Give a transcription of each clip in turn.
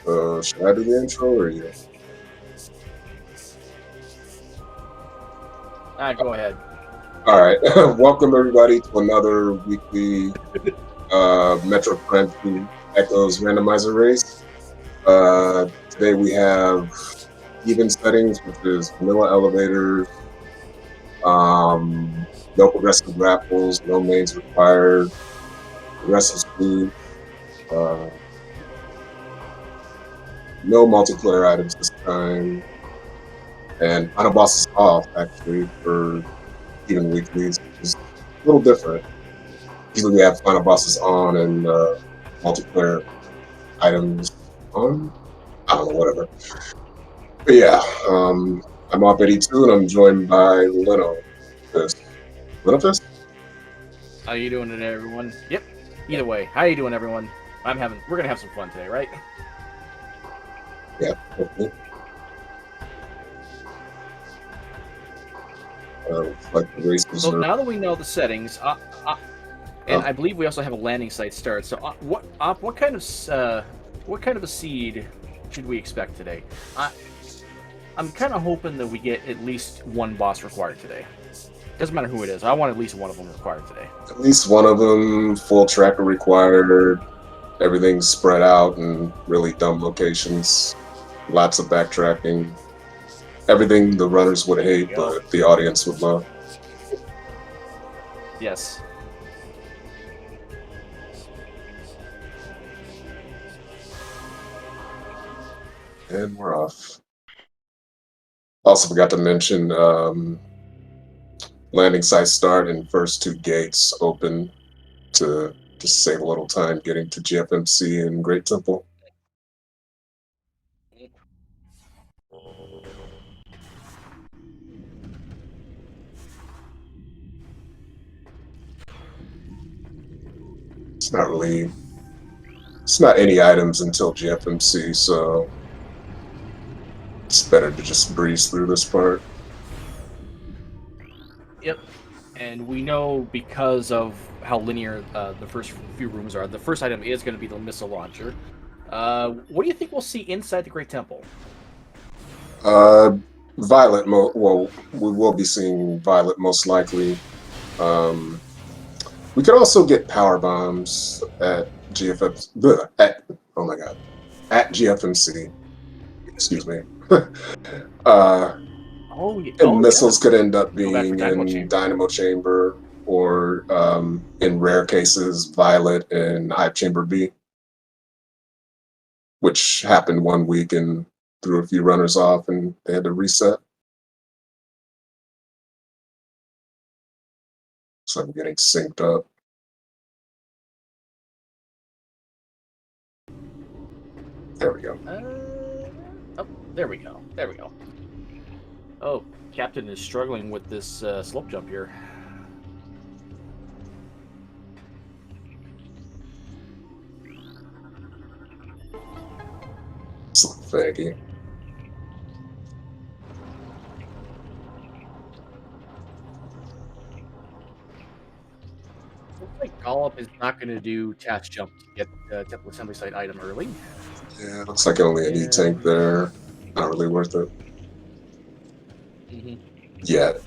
Should I do the intro or you? Go ahead. All right. Welcome everybody to another weekly Metro Prime 2 Echoes randomizer race. Today we have even settings, which is vanilla elevators, no progressive grapples, no mains required, progressive speed, no multiplayer items this time, and final boss is off actually for even weeklies, which is a little different. Usually we have final bosses on and multiplayer items on. I don't know, whatever. But yeah, I'm off 82 and I'm joined by Leno. Lenofist? How you doing today, everyone? Yep. Either way, how you doing, everyone? We're gonna have some fun today, right? Yeah, hopefully. Like the races So are. now that we know the settings, and I believe we also have a landing site start. So what kind of a seed should we expect today? I'm kind of hoping that we get at least one boss required today. Doesn't matter who it is. I want at least one of them required today. At least one of them, full tracker required, everything's spread out in really dumb locations, lots of backtracking. Everything the runners would hate, but the audience would love. Yes. And we're off. Also forgot to mention landing site start and first two gates open to just save a little time getting to GFMC and Great Temple. It's not any items until GFMC, so it's better to just breeze through this part. Yep. And we know because of how linear the first few rooms are, the first item is going to be the missile launcher. What do you think we'll see inside the Great Temple? Violet, well, we will be seeing Violet most likely. We could also get power bombs at GFMC. Oh my god, at GFMC. Excuse me. And missiles could end up being in Dynamo Chamber or, in rare cases, Violet and Hive Chamber B, which happened one week and threw a few runners off and they had to reset. So I'm getting synced up. There we go. Oh, there we go. There we go. Oh, Captain is struggling with this slope jump here. Some faggy. Looks like Gollop is not going to do task jump to get the Temple Assembly Site item early. Yeah, looks like only an E-Tank there. Not really worth it. Yet.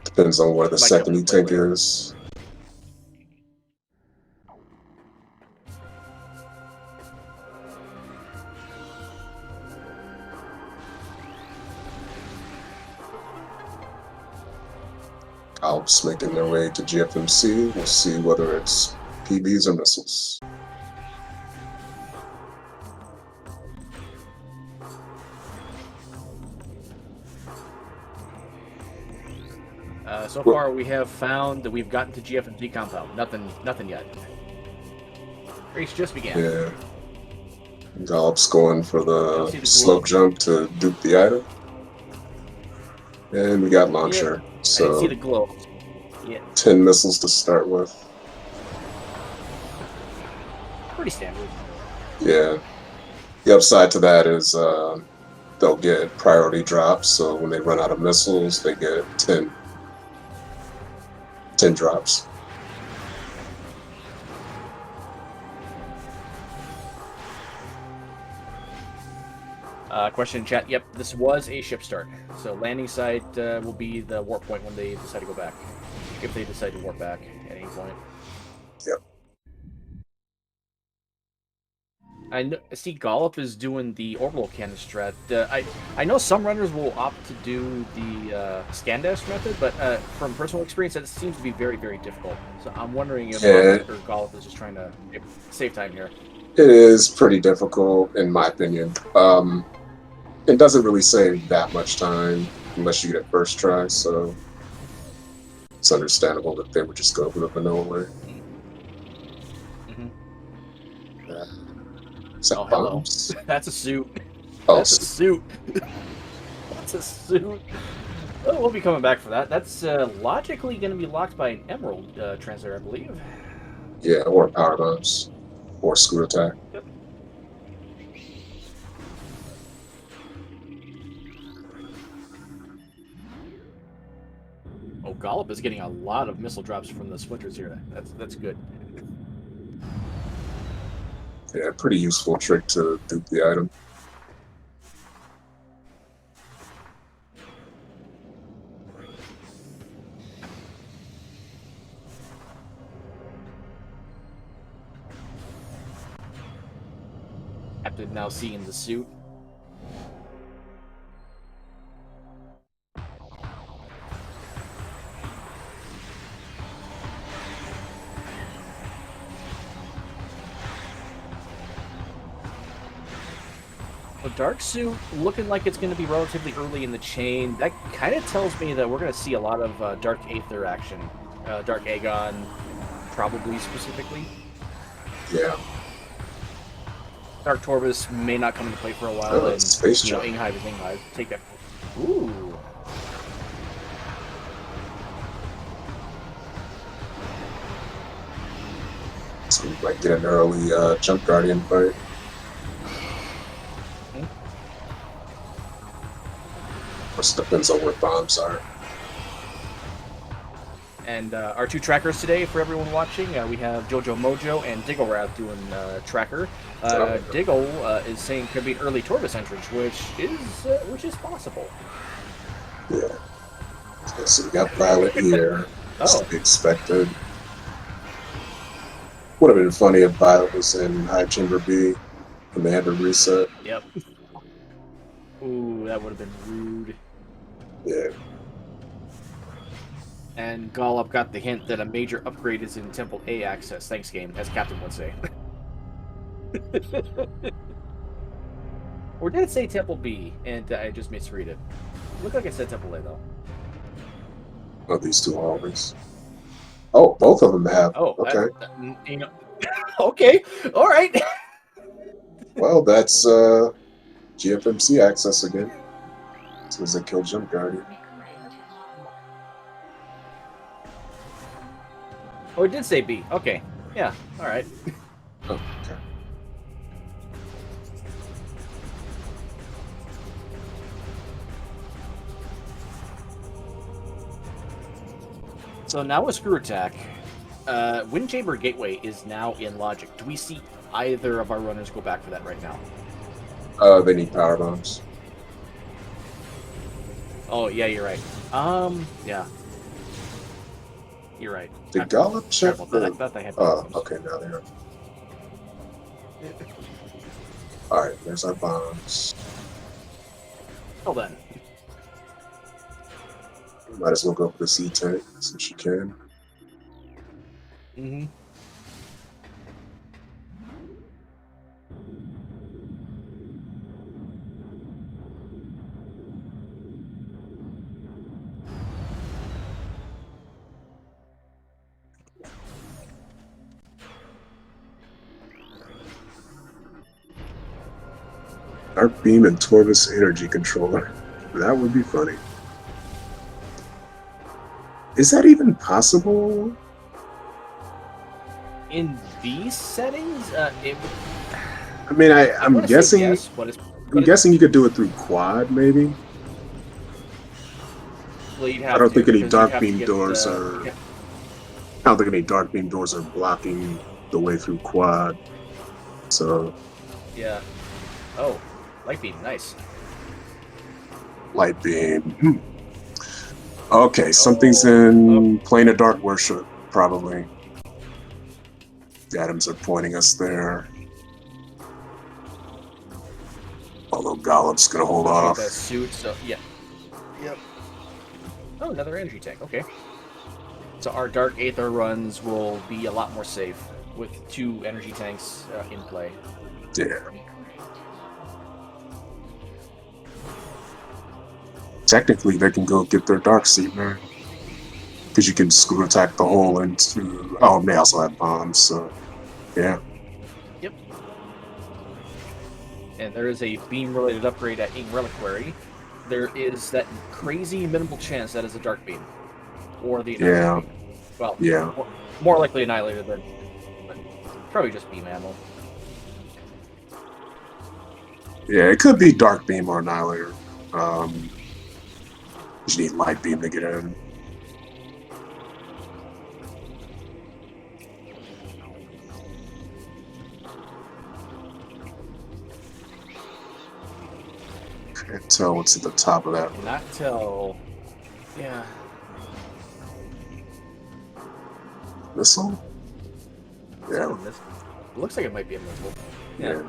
Depends on where the second E-Tank is. Alps making their way to GFMC. We'll see whether it's PBs or missiles. So far, we have found that we've gotten to GFMC compound. Nothing yet. Race just began. Yeah. Gallop's going for the slope jump to dupe the item. And we got launcher. Yeah. So I didn't see the glow. Yeah. 10 missiles to start with. Pretty standard. Yeah. The upside to that is they'll get priority drops. So when they run out of missiles, they get 10 drops. Question in chat. Yep, this was a ship start. So landing site will be the warp point when they decide to go back. If they decide to warp back at any point. Yep. I know, see Gollop is doing the orbital cannon strat. I know some runners will opt to do the scan dash method, but from personal experience, that seems to be very, very difficult. So I'm wondering if Gollop is just trying to save time here. It is pretty difficult, in my opinion. It doesn't really save that much time unless you get it first try, so it's understandable that they would just go for the vanilla way. Mm-hmm. Yeah. Oh, hello. That's a suit. Oh, That's a suit. That's a suit. Oh, we'll be coming back for that. That's logically going to be locked by an emerald translator, I believe. Yeah, or power bombs. Or screw attack. Yep. Oh, Gollop is getting a lot of missile drops from the splinters here. That's good. Yeah, pretty useful trick to dupe the item. Captain now seeing the suit. A dark suit looking like it's going to be relatively early in the chain. That kind of tells me that we're going to see a lot of Dark Aether action. Dark Aegon, probably specifically. Yeah. Dark Torvus may not come into play for a while. Oh, and space you know, Inghive is Inghive. Take that. Ooh. So we might get an early Jump Guardian fight. Of course, it depends on where bombs are. And our two trackers today, for everyone watching, we have Jojo Mojo and Digglerath doing tracker. Diggle is saying could be an early Torvus entrance, which is possible. Yeah. So we got Violet here. As to be expected. Would have been funny if Violet was in High Chamber B and they had to reset. Yep. Ooh, that would have been rude. Yeah. And Gollop got the hint that a major upgrade is in Temple A access. Thanks, game, as Captain would say. Or did it say Temple B? And I just misread it. Looked like it said Temple A, though. Oh, these two always. Oh, both of them have. Oh, okay. You know, okay, all right. Well, that's GFMC access again. So as they kill Jump Guardian. Oh, it did say B. Okay. Yeah, all right. Oh, okay. So now with Screw Attack, Wind Chamber Gateway is now in logic. Do we see either of our runners go back for that right now? They need power bombs. Oh, yeah, you're right. Yeah. You're right. Did Gollop check the... I thought they had oh, okay, now they're... Alright, there's our bombs. Well then. Might as well go for the C tank since you can. Mm-hmm. Dark Beam and Torvus Energy Controller. That would be funny. Is that even possible? In these settings, it would... I mean, I'm guessing. Yes, I'm guessing you could do it through quad, maybe. Well, I don't think any dark beam doors are. Yeah. I don't think any dark beam doors are blocking the way through quad. So. Yeah. Oh. Light beam, nice. Light beam. Okay, something's Oh, in plane of dark worship, probably. The items are pointing us there. Although Gollop's gonna hold especially with that off. suit. So yeah. Yep. Oh, another energy tank. Okay. So our Dark Aether runs will be a lot more safe with 2 energy tanks in play. Yeah. Technically, they can go get their Dark Seed, man. Because you can screw attack the hole into. Oh, and they also have bombs, so. Yeah. Yep. And there is a beam-related upgrade at Ing Reliquary. There is that crazy minimal chance that is a Dark Beam. Or the Annihilator Yeah. Beam. Well, Yeah. more likely Annihilator than... But probably just Beam ammo. Yeah, it could be Dark Beam or Annihilator. You need Light Beam to get in. Can't tell what's at the top of that. Not tell... Yeah. Missile? Yeah. It looks like it might be a missile. Yeah.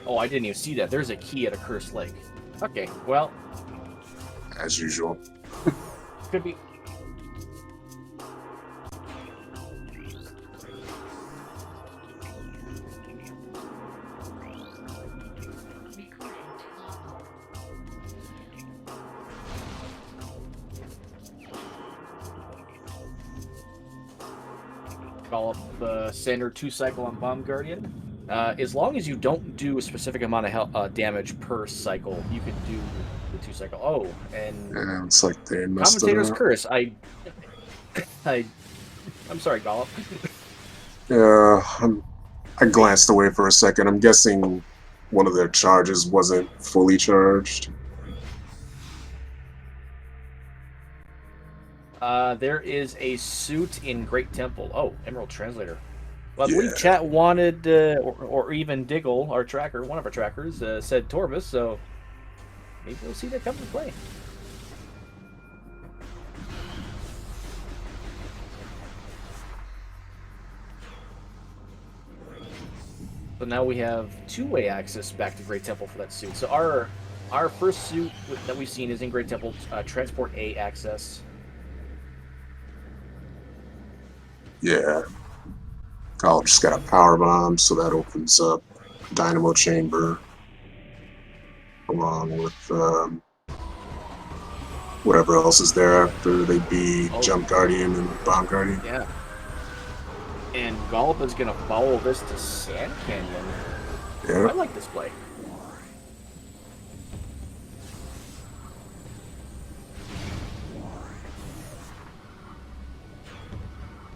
Oh, I didn't even see that. There's a key at a cursed lake. Okay, well, As usual. could be. Call up standard 2-cycle on Bomb Guardian. As long as you don't do a specific amount of damage per cycle, you can do the 2-cycle. Oh, and Yeah, it's like they messed it Commentator's up. Curse. I'm sorry, Gollop. Yeah, I glanced away for a second. I'm guessing one of their charges wasn't fully charged. There is a suit in Great Temple. Oh, Emerald Translator. Well, I Yeah. believe chat wanted, or even Diggle, our tracker, one of our trackers, said Torvus, so maybe we'll see that come to play. So now we have 2-way access back to Great Temple for that suit. So our first suit that we've seen is in Great Temple, Transport A access. Yeah. I'll just got a power bomb, so that opens up Dynamo Chamber along with whatever else is there after they beat Jump Guardian and Bomb Guardian. Yeah. And Golb is going to follow this to Sand Canyon. Yeah. I like this play.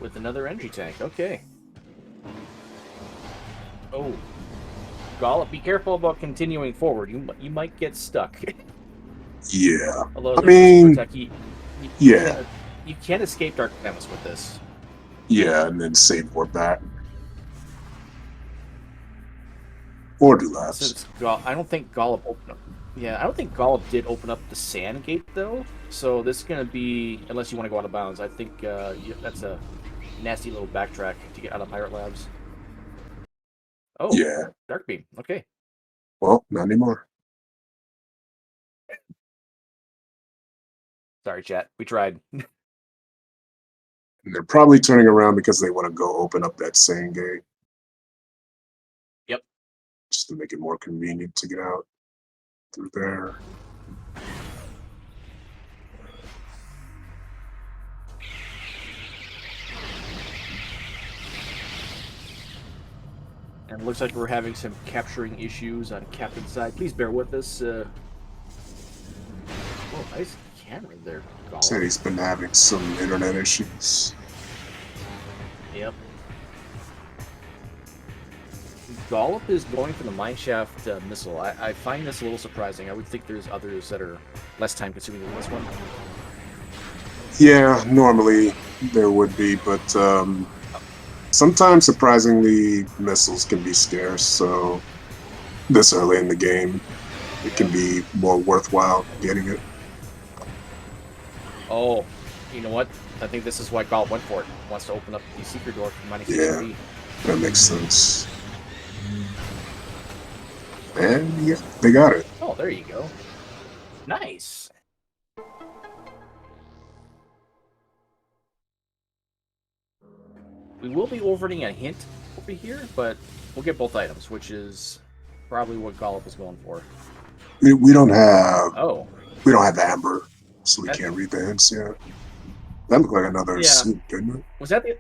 With another energy tank. Okay. Oh. Gollop, be careful about continuing forward. You might get stuck. Yeah. Although I mean, you can't escape Dark Chemist with this. Yeah, and then save war back. Or do laps. Since I don't think Gollop opened up. Yeah, I don't think Gollop did open up the Sand Gate though. So this is gonna be, unless you want to go out of bounds. I think that's a nasty little backtrack to get out of Pirate Labs. Oh, yeah. Dark Beam. Okay. Well, not anymore. Sorry, chat. We tried. And they're probably turning around because they want to go open up that same gate. Yep. Just to make it more convenient to get out through there. And it looks like we're having some capturing issues on Captain's side. Please bear with us. Oh, nice camera there, Gollop. Said he's been having some internet issues. Yep. Gollop is going for the mineshaft missile. I find this a little surprising. I would think there's others that are less time consuming than this one. Yeah, normally there would be, but sometimes surprisingly missiles can be scarce. So this early in the game, it can be more worthwhile getting it. Oh, you know what? I think this is why Gollop went for it. Wants to open up the secret door for mining Yeah, station B. that makes sense. And yeah, they got it. Oh, there you go. Nice. We will be overriding a hint over here, but we'll get both items, which is probably what Gollop is going for. We don't have Oh, we don't have amber, so we That- can't read the hints yet. That looked like another Yeah. suit, didn't it? was that the?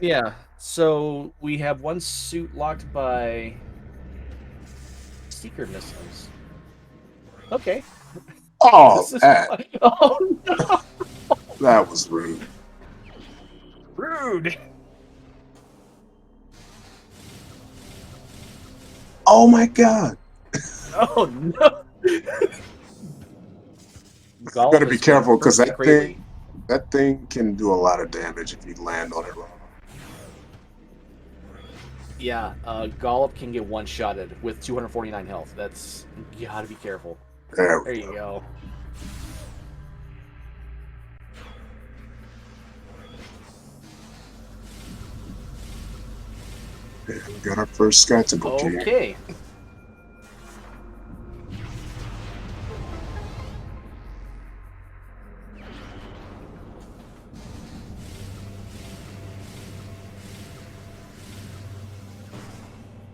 Yeah. So we have one suit locked by seeker missiles. Okay. Oh, This is that fun. Oh no! that was rude. Rude. Oh my god! Oh no! Gollop Gotta be is careful because perfectly crazy. that thing can do a lot of damage if you land on it wrong. Yeah, Gollop can get one-shotted with 249 health. That's... You gotta be careful. There There we you go. go. Yeah, we got our first Sky Temple key. Okay.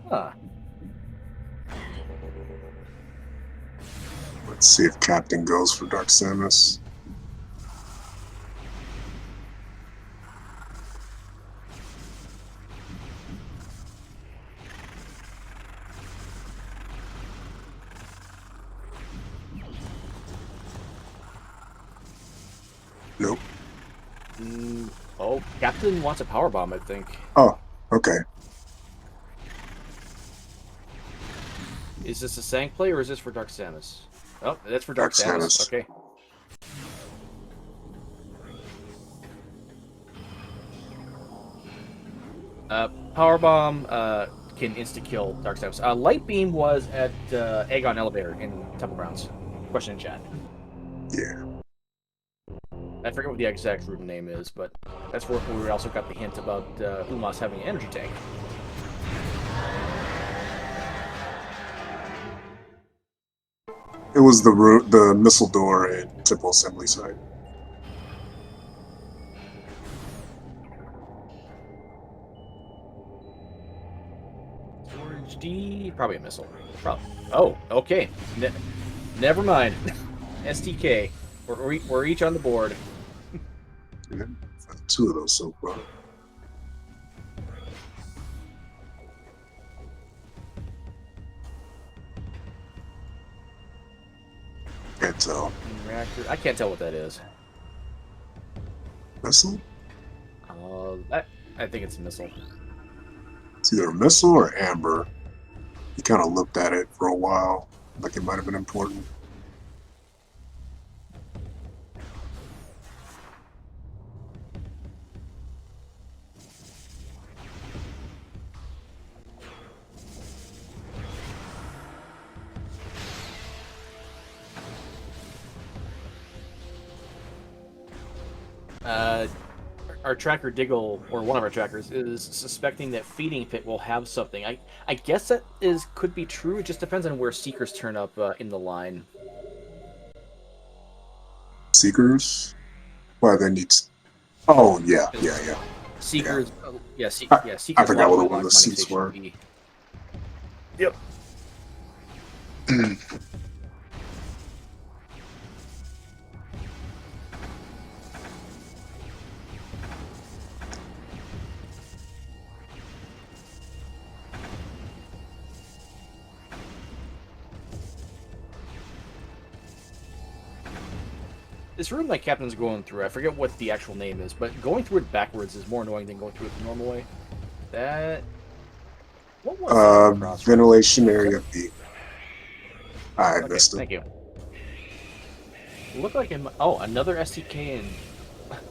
Huh. Let's see if Captain goes for Dark Samus. Nope. Oh, Captain wants a power bomb, I think. Oh, okay. Is this a Sang play or is this for Dark Samus? Oh, that's for Dark Dark Samus. Samus. Okay. Power bomb can insta kill Dark Samus. Light beam was at Aegon Elevator in Temple Grounds. Question in chat. Yeah. I forget what the exact room name is, but that's where we also got the hint about Umas having an energy tank. It was the missile door in Temple Assembly site. Storage D, probably a missile. Probably. Oh, okay. Never mind. STK. We're each on the board. Yeah, two of those so far. Can't tell. Reactor. I can't tell what that is. Missile? I think it's a missile. It's either a missile or amber. He kind of looked at it for a while, like it might have been important. Our tracker Diggle, or one of our trackers, is suspecting that Feeding Pit will have something. I guess that could be true. It just depends on where Seekers turn up in the line. Seekers? Why they need? Oh yeah. Seekers, I Seekers. forgot what lock one of the mining seats station were. B. Yep. This room that Captain's going through, I forget what the actual name is, but going through it backwards is more annoying than going through it the normal way. That What was that at the crossroads? Ventilation Was that? area B. I Okay, missed it. thank you. Look like oh, another STK and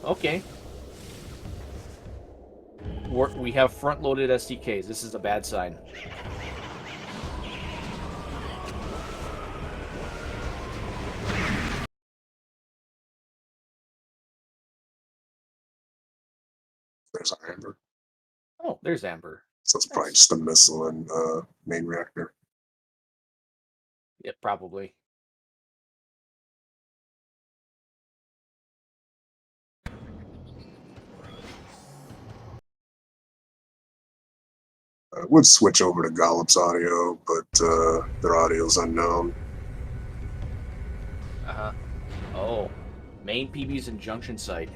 okay. We have front-loaded STKs. This is a bad sign. There's our Amber. Oh, there's Amber. So it's probably Nice. just a missile and main reactor. Yeah, probably. I would switch over to Gollop's audio, but their audio's unknown. Uh-huh. Oh. Main PB's in junction site.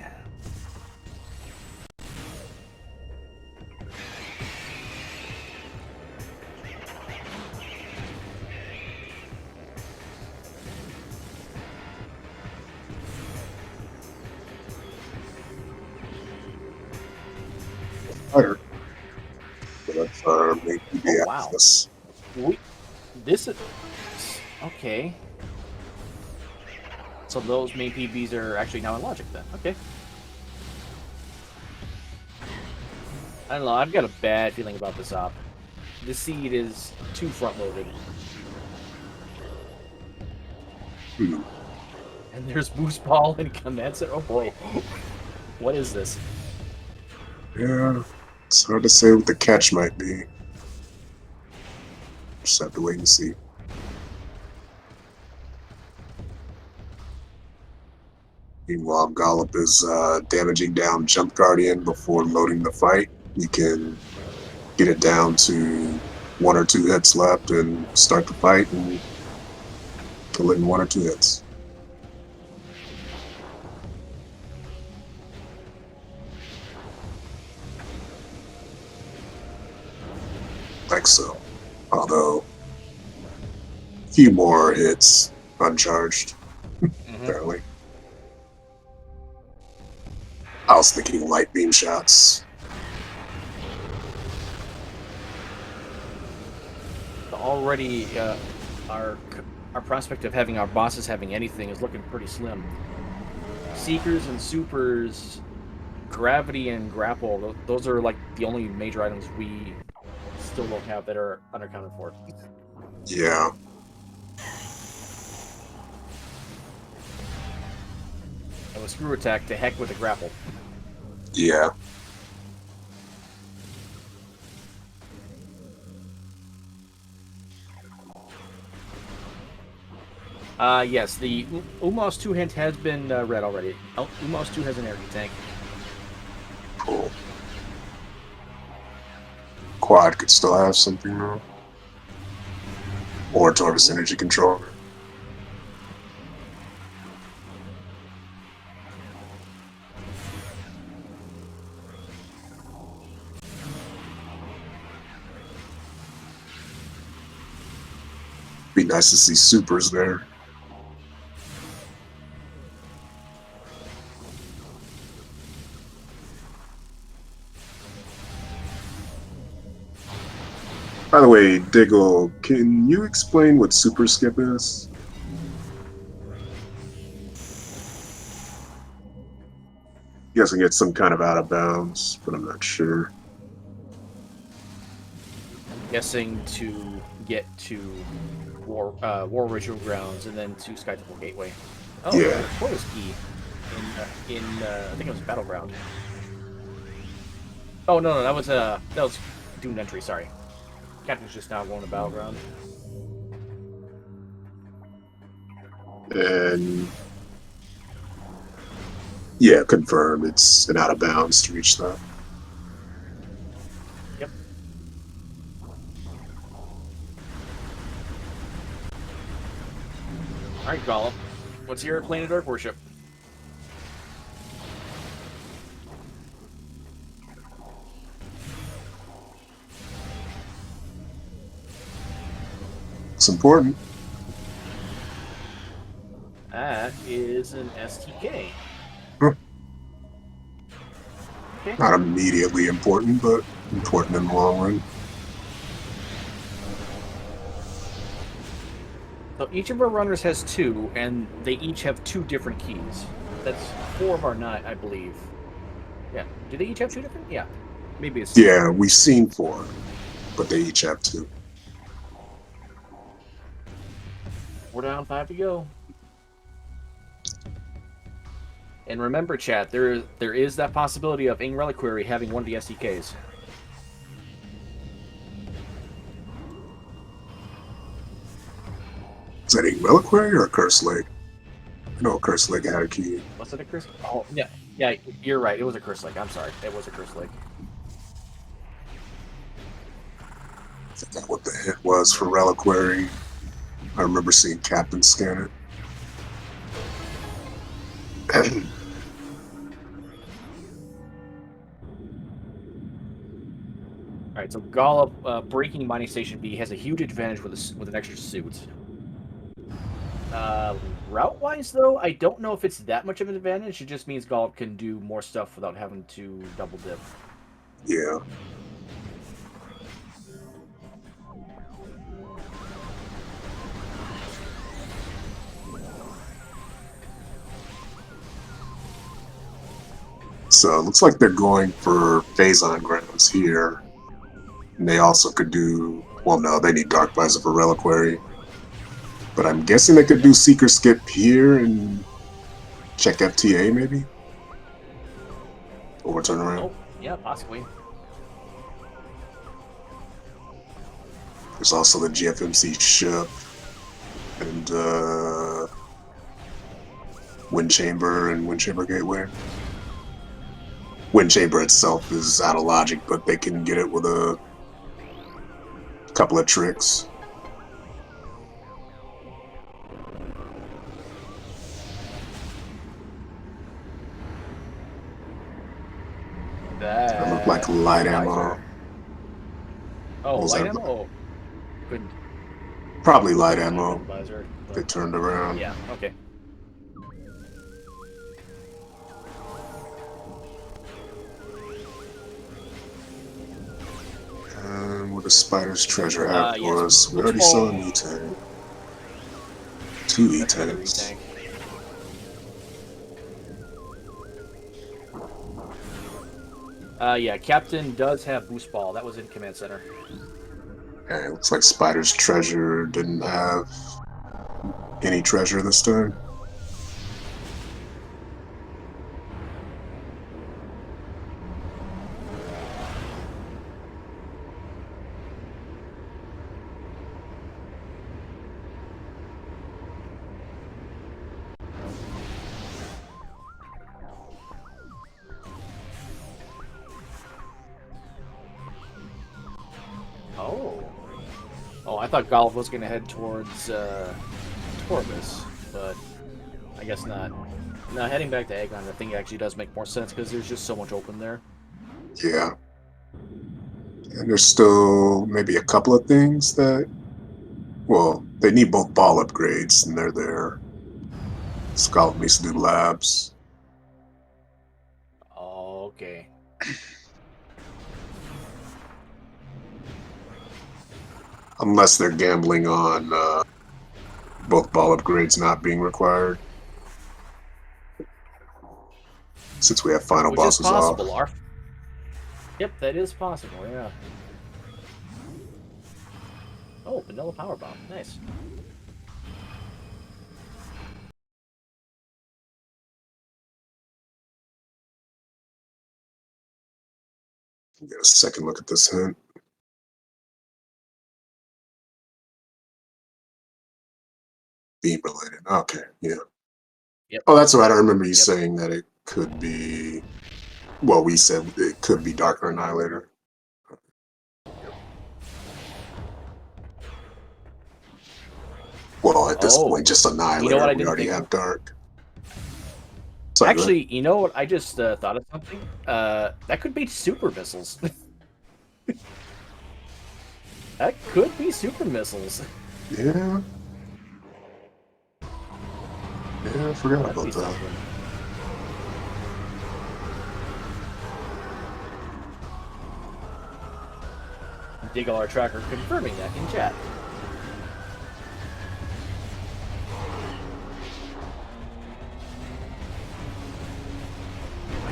Fire. So that's our main Oh, PB wow. access. This is... Okay. So those main PBs are actually now in logic then. Okay. I don't know. I've got a bad feeling about this op. This seed is too front-loaded. Hmm. And there's Boost Ball and Condenser. Oh boy. What is this? Yeah, it's hard to say what the catch might be. Just have to wait and see. Meanwhile, Gollop is damaging down Jump Guardian before loading the fight. You can get it down to 1 or 2 hits left and start the fight and kill it in 1 or 2 hits. Like so. Although, a few more hits uncharged, apparently. I was thinking light beam shots. Already, our prospect of having our bosses having anything is looking pretty slim. Seekers and supers, gravity and grapple, those are like the only major items we still don't have that are unaccounted for. Yeah. And with screw attack, to heck with the grapple. Yeah. Yes, the Umos 2 hint has been read already. Umos 2 has an energy tank. Cool. Quad could still have something though. Or Torvis Energy Controller. Be nice to see supers there. By the way, Diggle, can you explain what super skip is? Guessing it's some kind of out of bounds, but I'm not sure. I'm guessing to get to War Ritual Grounds and then to Sky Temple Gateway. Oh, Yeah. Tortoise Key in I think it was Battleground. Oh no, that was Doomed Entry. Sorry, Captain's just now going to Battleground. And yeah, confirm it's an out of bounds to reach that. Yep. All right, Gollum. What's your Plane of Dark Worship? It's important. That is an STK. Huh. Okay. Not immediately important, but important in the long run. So each of our runners has two, and they each have two different keys. That's four of our nine, I believe. Yeah. Do they each have two different? Yeah. Maybe it's two. Yeah, we've seen 4, but they each have 2. We're down, 5 to go. And remember, chat, there is that possibility of Ing Reliquary having one of the SDKs. Is that a Reliquary or a Curse Lake? No, Curse Lake had a key. Was it a curse? Oh, yeah. Yeah, you're right. It was a curse lake. I'm sorry. It was a curse lake. I forgot what the hit was for Reliquary. I remember seeing Captain scan it. All right, so Golub breaking Mining Station B has a huge advantage with an extra suit. Route-wise, though, I don't know if it's that much of an advantage. It just means Golub can do more stuff without having to double dip. Yeah. So it looks like they're going for Phazon grounds here. And they also could do, well, no, they need Dark Visor for Reliquary. But I'm guessing they could do Seeker Skip here and check FTA maybe? Or turn around. Oh, yeah, possibly. There's also the GFMC ship and Wind Chamber and Wind Chamber Gateway. Wind Chamber itself is out of logic, but they can get it with a couple of tricks. That looked like light ammo. Oh, light ammo? Oh, couldn't. Probably light ammo. They turned around. Yeah, okay. And where the spider's treasure hat was. We already saw an E-tank. 2 E-tanks. Yeah, Captain does have boost ball. That was in command center. Okay, looks like Spider's treasure didn't have any treasure this time. Oh, I thought Golf was going to head towards Torbus, but I guess not. Now, heading back to Aegon, I think it actually does make more sense because there's just so much open there. Yeah. And there's still maybe a couple of things that, well, they need both ball upgrades, and they're there. Scallop needs to do labs. Okay. Unless they're gambling on both ball upgrades not being required. Since we have final Which bosses is possible. off. Yep, that is possible, yeah. Oh, vanilla power bomb. Nice. Get a second look at this hint. Beam related. Okay, yeah. Yep. Oh, that's right. I remember you saying that it could be. Well, we said it could be Darker Annihilator. Well, at this point, just Annihilator. You know what I we didn't already think have of? Dark. Sorry, actually, you know what? I just thought of something. That could be super missiles. That could be super missiles. Yeah. Yeah, I forgot about that. Something. Diggle our tracker confirming that in chat.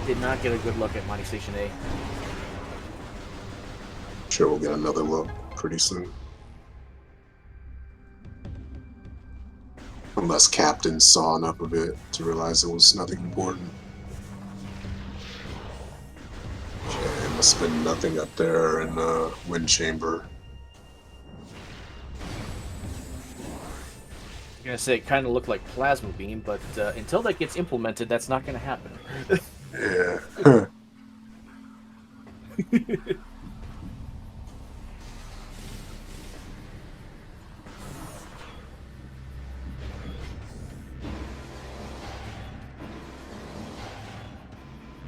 I did not get a good look at Mining Station A. Sure, we'll get another look pretty soon. Unless Captain saw enough of it to realize it was nothing important. Okay, must have been nothing up there in the wind chamber. I'm gonna say it kind of looked like plasma beam, but until that gets implemented, that's not gonna happen. Yeah.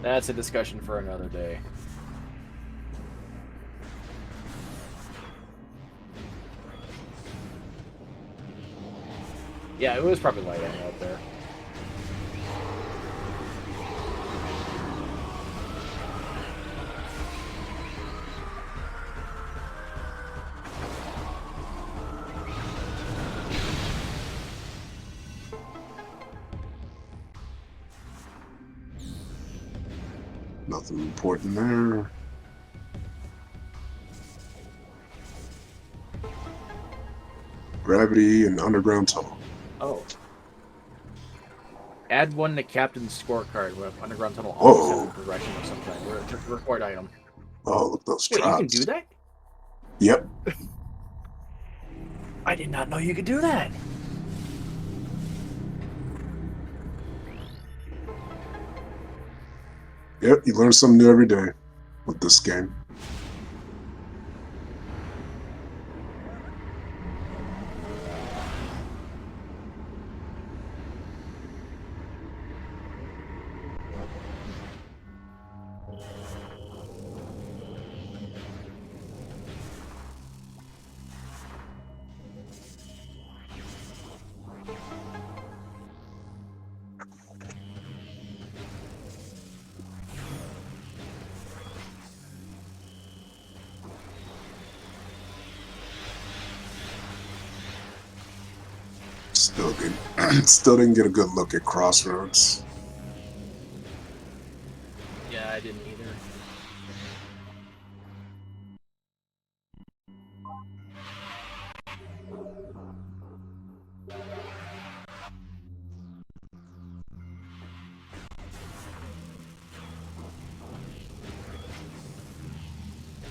That's a discussion for another day. Yeah, it was probably light ammo out there. Nothing important there. Gravity and underground tunnel. Oh. Add one to Captain's scorecard with Underground Tunnel always has Whoa. a progression of some kind. Or a required item. Oh, look at those Wait, drops. you can do that? Yep. I did not know you could do that. Yep, you learn something new every day with this game. Still didn't get a good look at Crossroads. Yeah, I didn't either.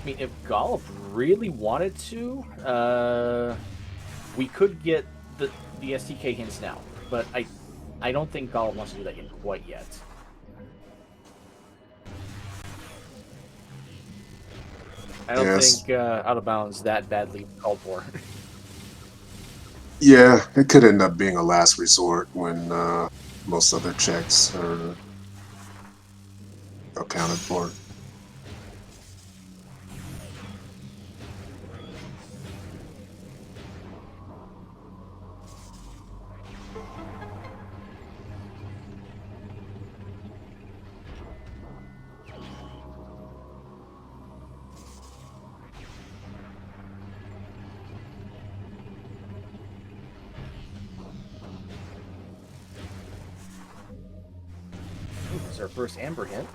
I mean, if Gollop really wanted to, we could get the STK hints now, but I don't think Gollop wants to do that quite yet. I don't think Out of Bounds that badly called for. Yeah, it could end up being a last resort when most other checks are accounted for. This is our first Amber hint.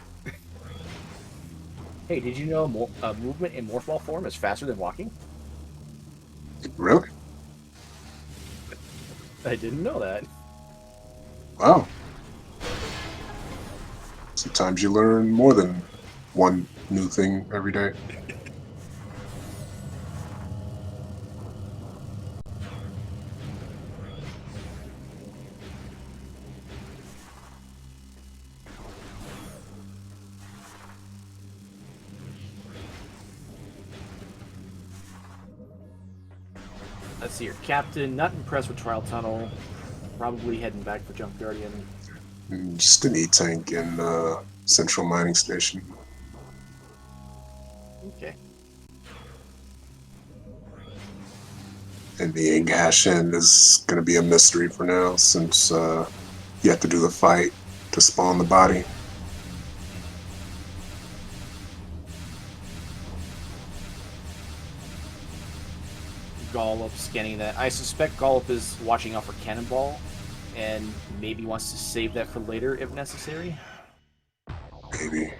Hey, did you know movement in morph ball form is faster than walking? Really? I didn't know that. Wow. Sometimes you learn more than one new thing every day. Let's see here. Captain, not impressed with Trial Tunnel. Probably heading back for Jump Guardian. Just an E-tank in Central Mining Station. Okay. And the Ingash end is going to be a mystery for now, since you have to do the fight to spawn the body. Gollop scanning that. I suspect Gollop is watching out for Cannonball and maybe wants to save that for later if necessary. Maybe.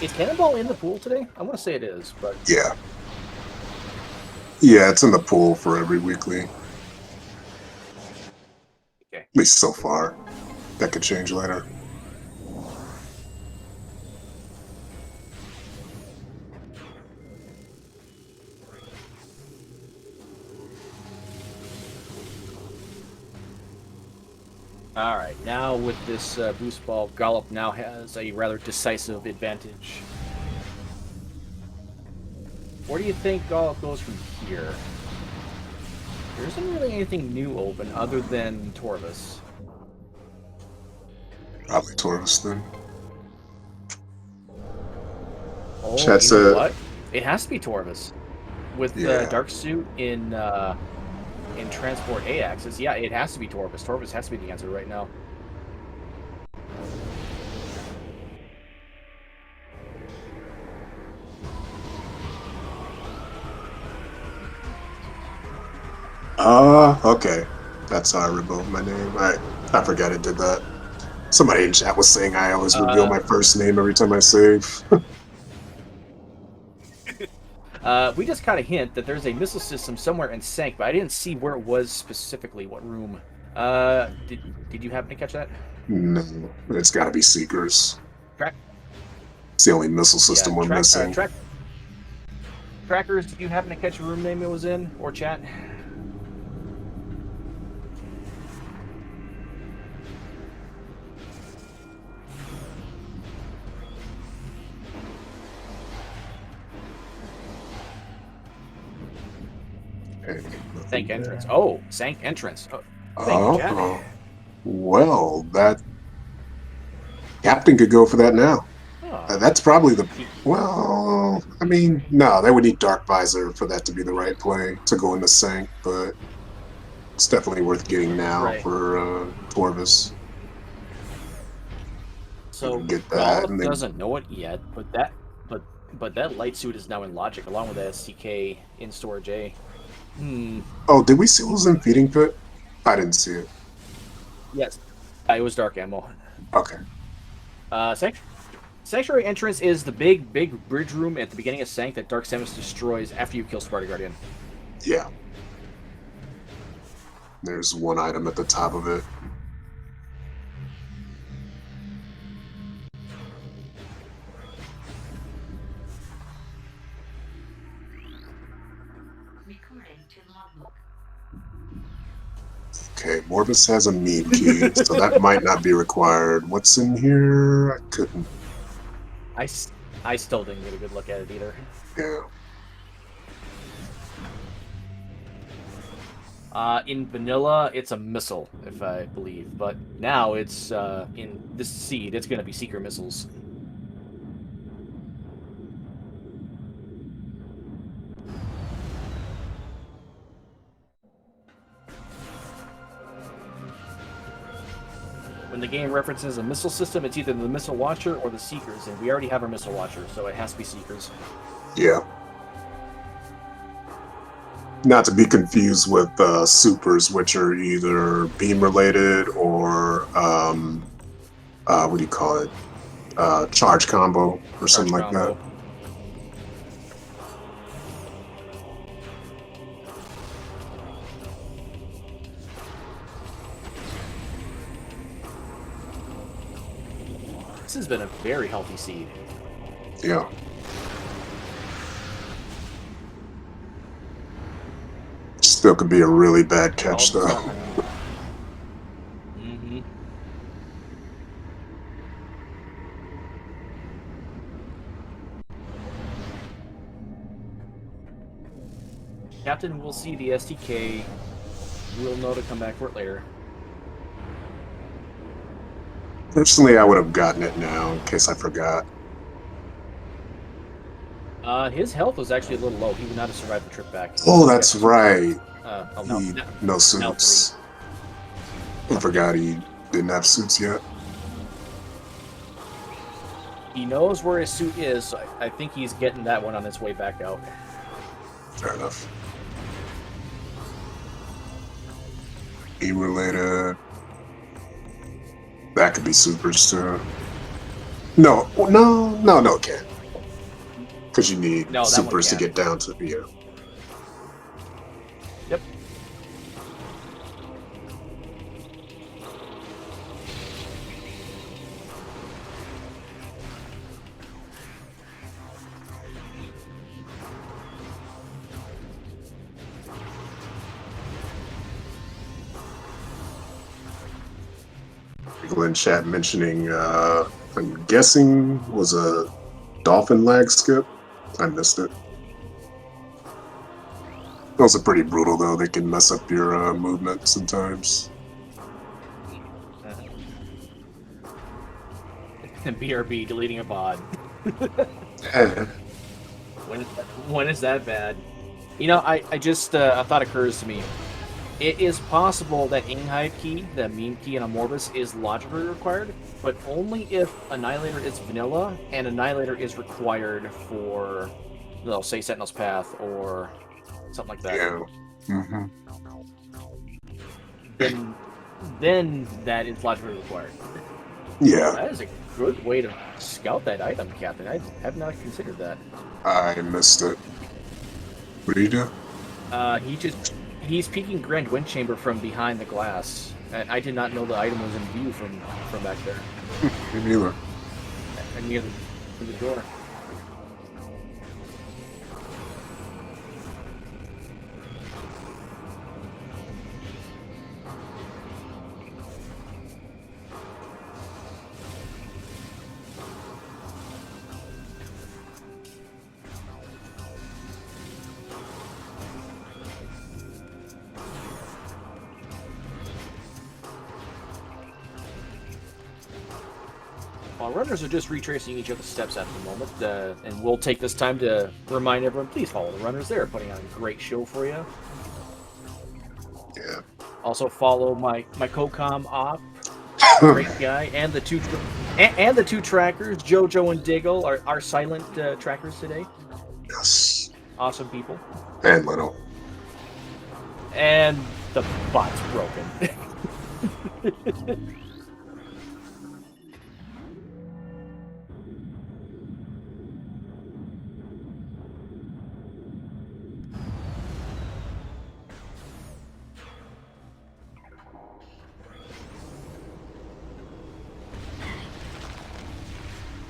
Is Cannonball in the pool today? I want to say it is, but Yeah. Yeah, it's in the pool for every weekly. okay. At least so far. That could change later. All right, now with this boost ball, Gollop now has a rather decisive advantage. Where do you think Gollop goes from here? There isn't really anything new open other than Torvus. Probably Taurus then. Oh, Chat you know said, what? It has to be Torvus. With yeah. Dark Suit in Transport A-Axis, yeah, it has to be Torvus. Torvus has to be the answer right now. Okay. That's how I rebuild my name. I forgot it did that. Somebody in chat was saying I always reveal my first name every time I save. We just got a hint that there's a missile system somewhere in Sank, but I didn't see where it was specifically, what room. Did you happen to catch that? No, it's got to be Seekers. Track, It's the only missile yeah, system we're missing. trackers. Did you happen to catch a room name it was in, or chat? Sank entrance. Oh, Sank entrance. Oh, thank you, chat. Well, that Captain could go for that now. Oh. That's probably the. Well, I mean, no, they would need Dark Visor for that to be the right play to go in the Sank, but it's definitely worth getting now Right. for Torvus. So Get that, Gollop and then doesn't know it yet, but that light suit is now in Logic along with that STK in Storage A. oh, did we see what was in Feeding Pit? I didn't see it. Yes. It was Dark Ammo. Okay. Sanctuary entrance is the big bridge room at the beginning of Sank that Dark Samus destroys after you kill Sparta Guardian. Yeah. There's one item at the top of it. Okay, Morbus has a meme key, so that might not be required. What's in here? I couldn't. I still didn't get a good look at it either. Yeah. In vanilla, it's a missile, if I believe, but now it's in this seed. It's going to be Seeker missiles. When the game references a missile system, it's either the missile launcher or the Seekers, and we already have our missile launcher, so it has to be Seekers. Yeah. Not to be confused with supers, which are either beam related or what do you call it? Charge combo or something like that. This has been a very healthy seed. Yeah. Still could be a really bad catch, though. Mm-hmm. Captain will see the STK. We'll know to come back for it later. Personally, I would have gotten it now in case I forgot. His health was actually a little low. He would not have survived the trip back. Oh, that's right. No suits. I forgot he didn't have suits yet. He knows where his suit is, so I think he's getting that one on its way back out. Fair enough. E-related. that could be supers too. No, it can't. Because you need No, that one supers to can't. get down to Yep. people in chat mentioning. I'm guessing was a dolphin lag skip. I missed it. Those are pretty brutal though. They can mess up your movement sometimes. BRB deleting a bod. When is that bad? You know, I just a thought occurs to me. It is possible that Inghive key, the meme key in Amorbus, is logically required, but only if Annihilator is vanilla and Annihilator is required for, say, Sentinel's Path or something like that. Yeah. Then that is logically required. Yeah. That is a good way to scout that item, Captain. I have not considered that. I missed it. What do you do? He's peeking Grand Wind Chamber from behind the glass. And I did not know the item was in view from back there. Me neither. And near the door. While runners are just retracing each other's steps at the moment, and we'll take this time to remind everyone, please follow the runners. They're putting on a great show for you. Yeah. Also follow my co-com op, great guy, and the two trackers, Jojo and Diggle, are silent trackers today. Yes. Awesome people. And Leno. And the bot's broken.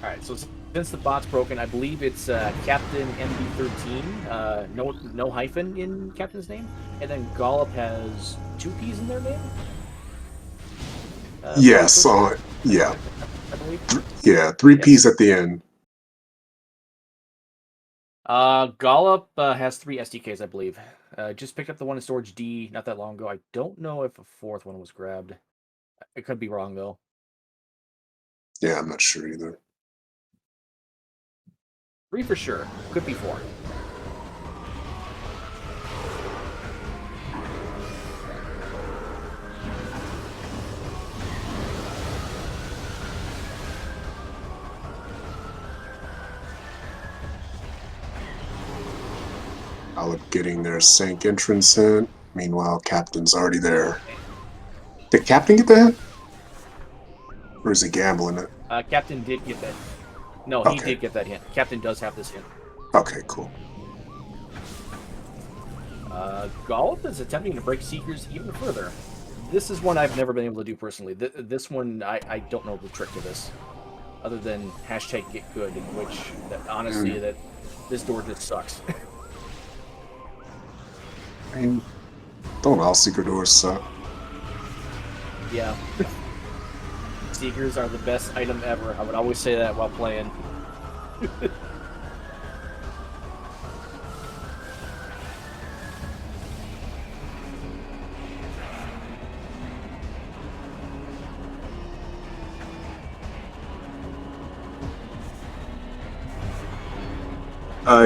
Alright, so since the bot's broken, I believe it's Captain MB13, no hyphen in Captain's name, and then Gollop has 2 P's in their name? Yes, yeah. I believe. Yeah, 3 P's at the end. Gollop has 3 SDKs, I believe. Just picked up the one in Storage D not that long ago. I don't know if a 4th one was grabbed. I could be wrong, though. Yeah, I'm not sure either. 3 for sure. Could be 4. Olive getting their Sank entrance in. Meanwhile, Captain's already there. Did Captain get the hit? Or is he gambling it? Captain did get that. No, he did get that hint. Captain does have this hint. Okay, cool. Gollop is attempting to break Seekers even further. This is one I've never been able to do personally. This one, I don't know the trick to this. Other than hashtag get good, in which, honestly, that this door just sucks. I mean, don't all secret doors suck? Yeah. Seekers are the best item ever. I would always say that while playing.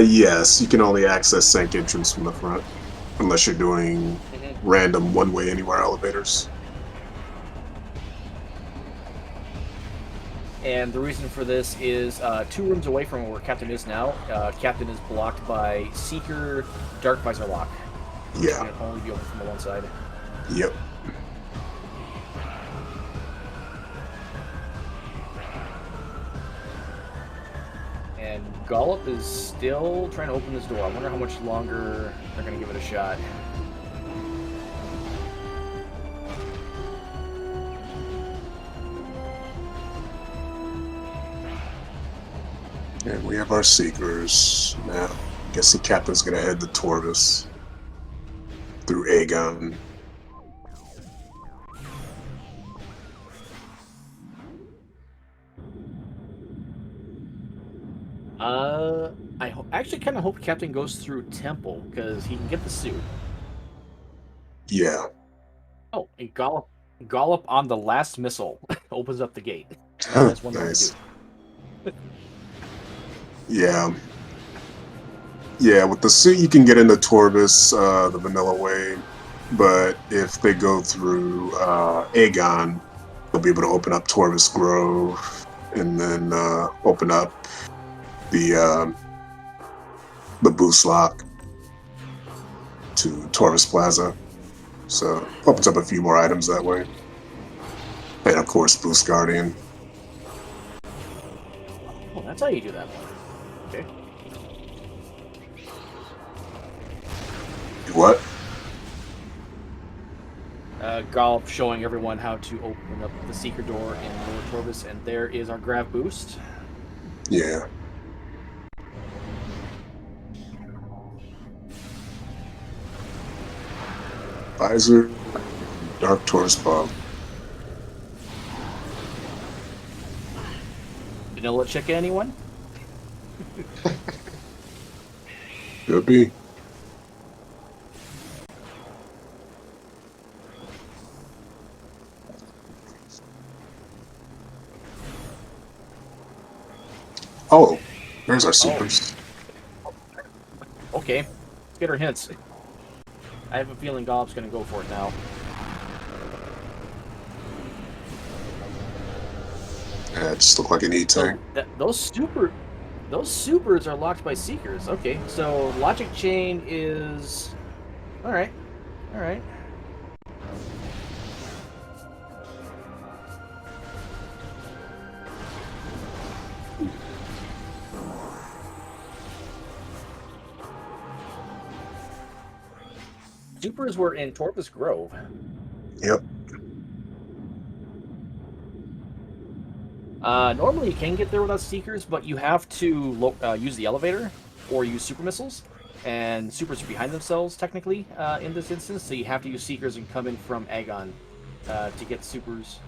Yes, you can only access Sank entrance from the front, unless you're doing random one-way anywhere elevators. And the reason for this is 2 rooms away from where Captain is now. Captain is blocked by Seeker, Dark Visor Lock. Yeah. It can only be open from the one side. Yep. Gollop is still trying to open this door. I wonder how much longer they're going to give it a shot. And we have our Seekers. Now, I guess the captain's gonna head to Torvis through Aegon. I actually kind of hope Captain goes through Temple because he can get the suit. Yeah. Oh, and Gollop on the last missile opens up the gate. Now he has one more to Nice. do. Yeah. Yeah, with the suit you can get into Torvis the vanilla way, but if they go through Aegon, they'll be able to open up Torvis Grove and then open up the boost lock to Torvis Plaza. So opens up a few more items that way. And of course Boost Guardian. Oh, that's how you do that one. Okay. What? Gollop showing everyone how to open up the Seeker door in Lower Torvis, and there is our Grav Boost. Yeah. Visor, Dark Taurus Bomb. Vanilla chicken, anyone? Could be. Oh, there's our Seekers. Okay, let's get our hints. I have a feeling Gollop's going to go for it now. Yeah, it just looked like an E-Tank. So those supers are locked by Seekers. Okay, so Logic Chain is... Alright, alright. Supers were in Torpus Grove. Yep. Normally you can get there without Seekers, but you have to use the elevator or use super missiles. And supers are behind themselves, technically, in this instance, so you have to use Seekers and come in from Aegon to get supers.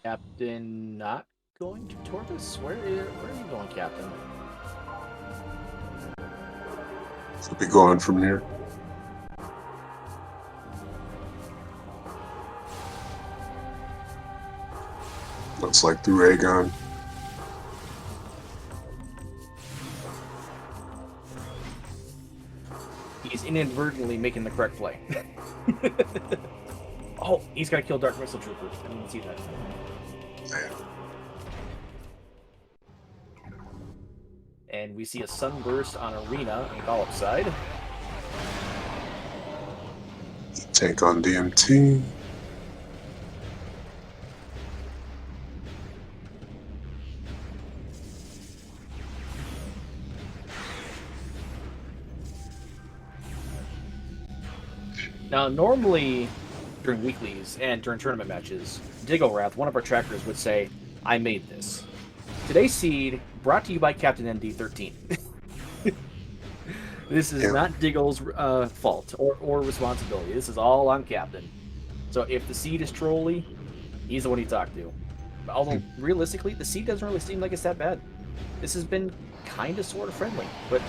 Captain not going to Torpus? Where are you going, Captain? We'll be going from here. Looks like through Aegon. He's inadvertently making the correct play. Oh, he's got to kill Dark Missile Trooper. I didn't see that. And we see a Sunburst on Arena on Gollop's side. Tank on DMT. Now, normally during weeklies and during tournament matches, Digglewrath, one of our trackers, would say, I made this. Today's seed brought to you by Captain ND13. This is not Diggle's fault or responsibility. This is all on Captain. So if the seed is trolly, he's the one you talk to. Although, realistically, the seed doesn't really seem like it's that bad. This has been kind of sort of friendly, but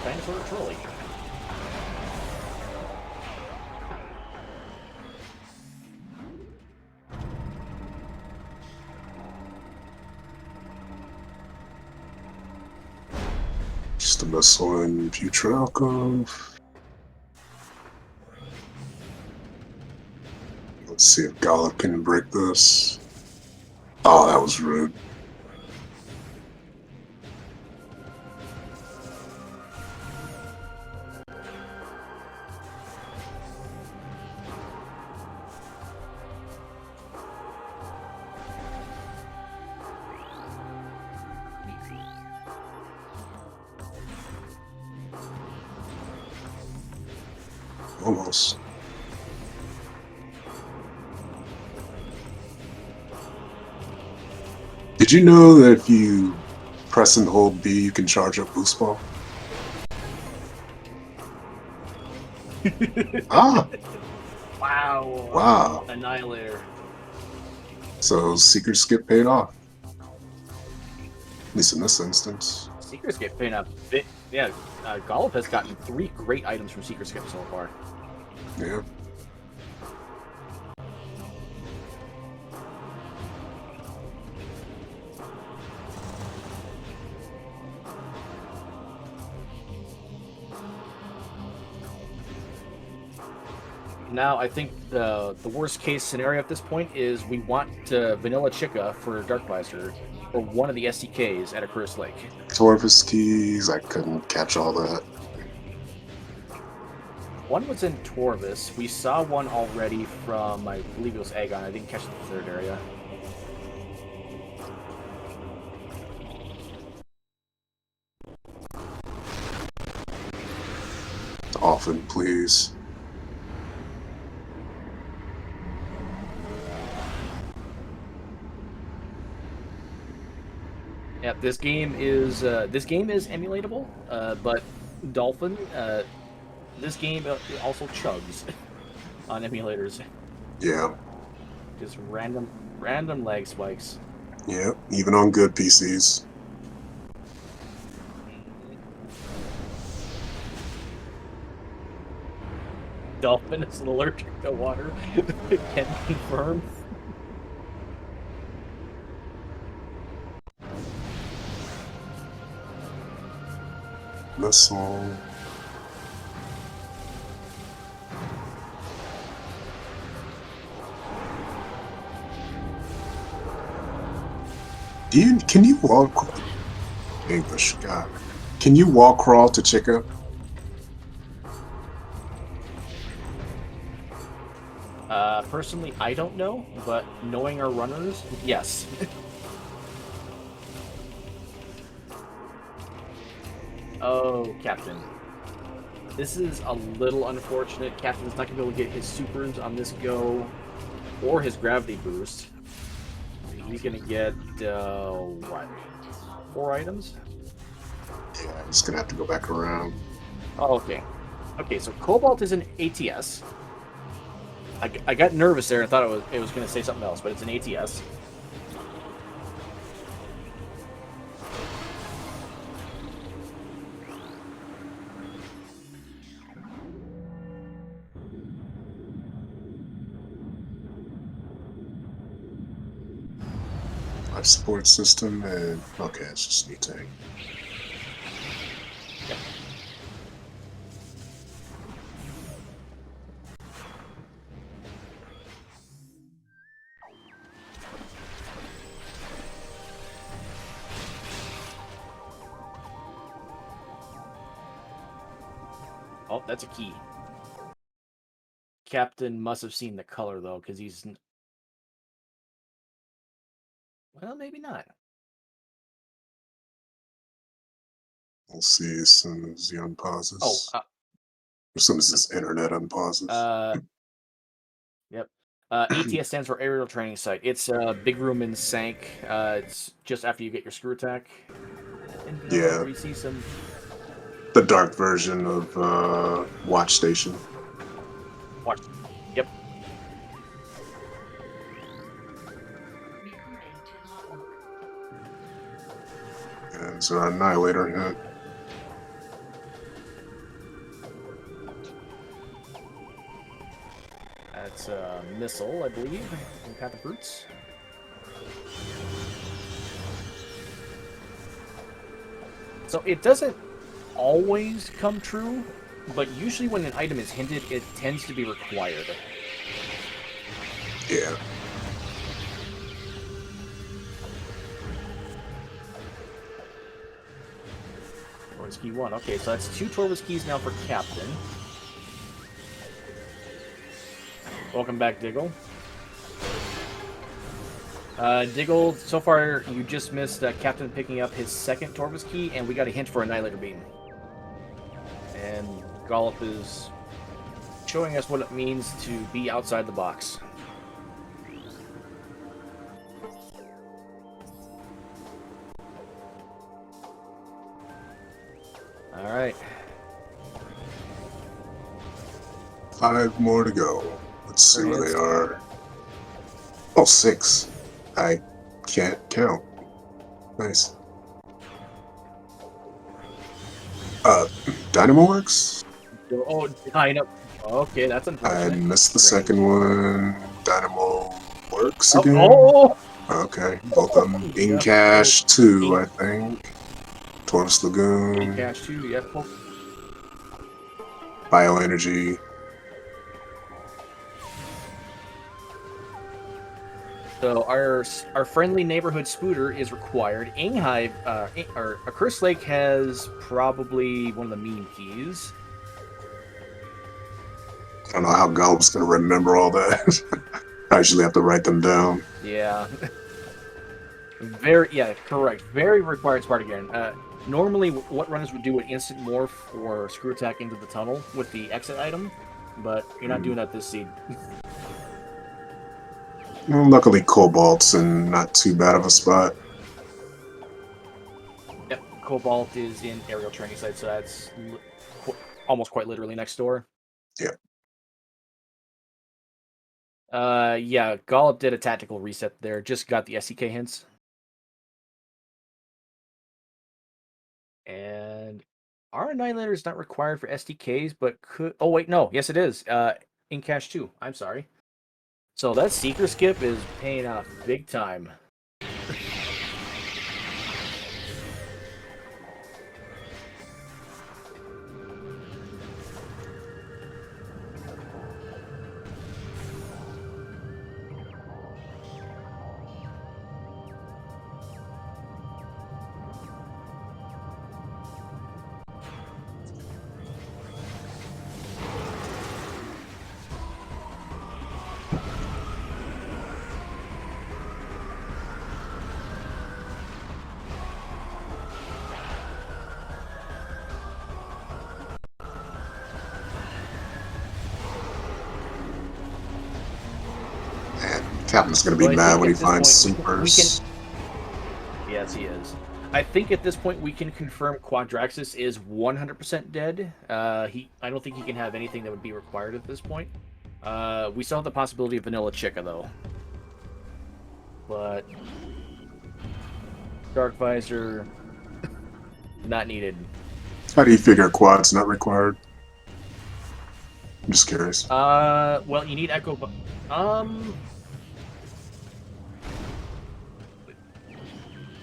kind of sort of trolly. Just a missile in future alcove. Let's see if Gollop can break this. Oh, that was rude. Almost. Did you know that if you press and hold B, you can charge up boost ball? Ah, Wow. wow. Annihilator. So secret skip paid off. At least in this instance. Secret Skip paying a bit. Yeah, Golub has gotten 3 great items from Secret Skip so far. Yeah. Now, I think the worst case scenario at this point is we want Vanilla Chica for Dark Visor or one of the SDKs at a Curse Lake. Torvus keys, I couldn't catch all that. One was in Torvus. We saw one already from, I believe it was Agon. I didn't catch the third area. Often, please. Yeah, this game is emulatable, but Dolphin, this game also chugs on emulators. Yeah. Just random lag spikes. Yeah, even on good PCs. Dolphin is allergic to water. Can confirm. Missile. Can you walk English God? Can you wall crawl to Chica? Personally, I don't know, but knowing our runners, yes. Oh, Captain. This is a little unfortunate. Captain's not going to be able to get his supers on this go, or his gravity boost. He's going to get, what? 4 items? Yeah, I'm just gonna have to go back around. Oh, okay. Okay, so Cobalt is an ATS. I got nervous there and thought it was going to say something else, but it's an ATS. Life support system and okay, it's just new tank. Yep. Oh, that's a key. Captain must have seen the color, though, because he's... Well, maybe not. We'll see as soon as he unpauses. Oh, as soon as his internet unpauses. Yep. ATS stands for Aerial Training Site. It's a big room in Sank. It's just after you get your screw attack. And, Yeah. where you see some... The dark version of Watch Station. Watch. Yep. And it's an Annihilator hit. That's a missile, I believe, from Path of Fruits. So it doesn't always come true, but usually when an item is hinted, it tends to be required. Yeah. Torvus key 1. Okay, so that's 2 Torvus keys now for Captain. Welcome back, Diggle. Diggle, so far you just missed Captain picking up his 2nd Torvus key, and we got a hint for Annihilator Beam. And Gollop is showing us what it means to be outside the box. All right. 5 more to go. Let's see where they are. Oh, 6. I can't count. Nice. Dynamo Works? Oh, kind of. Okay, that's I unfortunate. missed the Strange. second one. Dynamo Works Oh, again? oh! Okay, both of them. Yep. Incash 2, Ink, I think. Tortoise Lagoon. Cash 2, yep. Bioenergy. So our friendly neighborhood Spooter is required. Inghive, or Accursed Lake has probably one of the meme keys. I don't know how Gulp's gonna remember all that. I usually have to write them down. Yeah. Correct. Very required Spartan. Normally, what runners would do an instant morph or screw attack into the tunnel with the exit item, but you're not doing that this seed. Well, luckily, Cobalt's in not too bad of a spot. Yep, Cobalt is in aerial training site, so that's almost quite literally next door. Yeah. Yeah, Gollop did a tactical reset there. Just got the SEK hints. And our Annihilator is not required for SDKs, but could... Oh, wait, no. Yes, it is. In Cache 2. I'm sorry. So that Seeker skip is paying off big time. Captain's gonna be mad when he finds supers. Yes, he is. I think at this point we can confirm Quadraxis is 100% dead. I don't think he can have anything that would be required at this point. We still have the possibility of Vanilla Chica, though. But Dark Visor, not needed. How do you figure Quad's not required? I'm just curious. Well, you need Echo...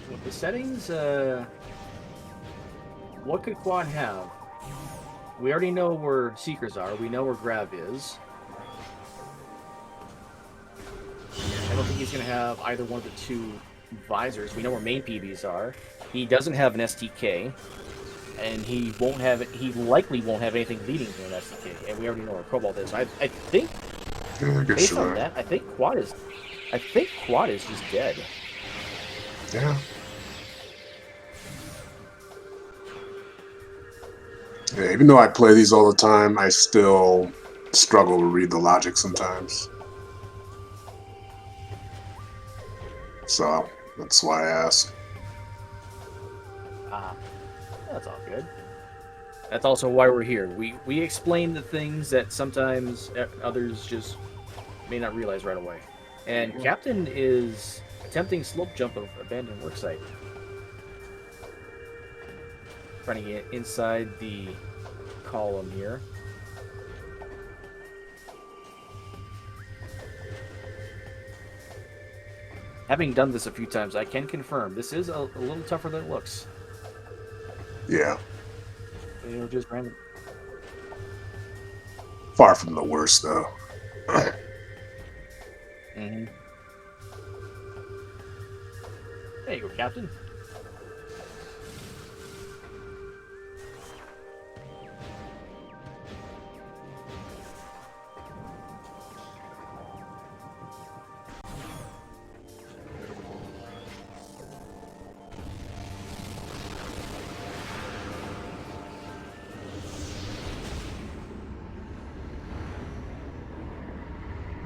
With the settings, what could Quad have? We already know where Seekers are. We know where Grav is. I don't think he's going to have either one of the two visors. We know where main PBs are. He doesn't have an STK, and he won't have it. He likely won't have anything leading to an STK, and we already know where Cobalt is. I think, based on that, I think Quad is just dead. Yeah. Yeah, even though I play these all the time, I still struggle to read the logic sometimes. So, that's why I ask. That's all good. That's also why we're here. We explain the things that sometimes others just may not realize right away. And Captain is attempting slope jump of abandoned worksite. Running it inside the column here. Having done this a few times, I can confirm this is a little tougher than it looks. Yeah. Just random. Far from the worst, though. Mm-hmm. There you go, Captain.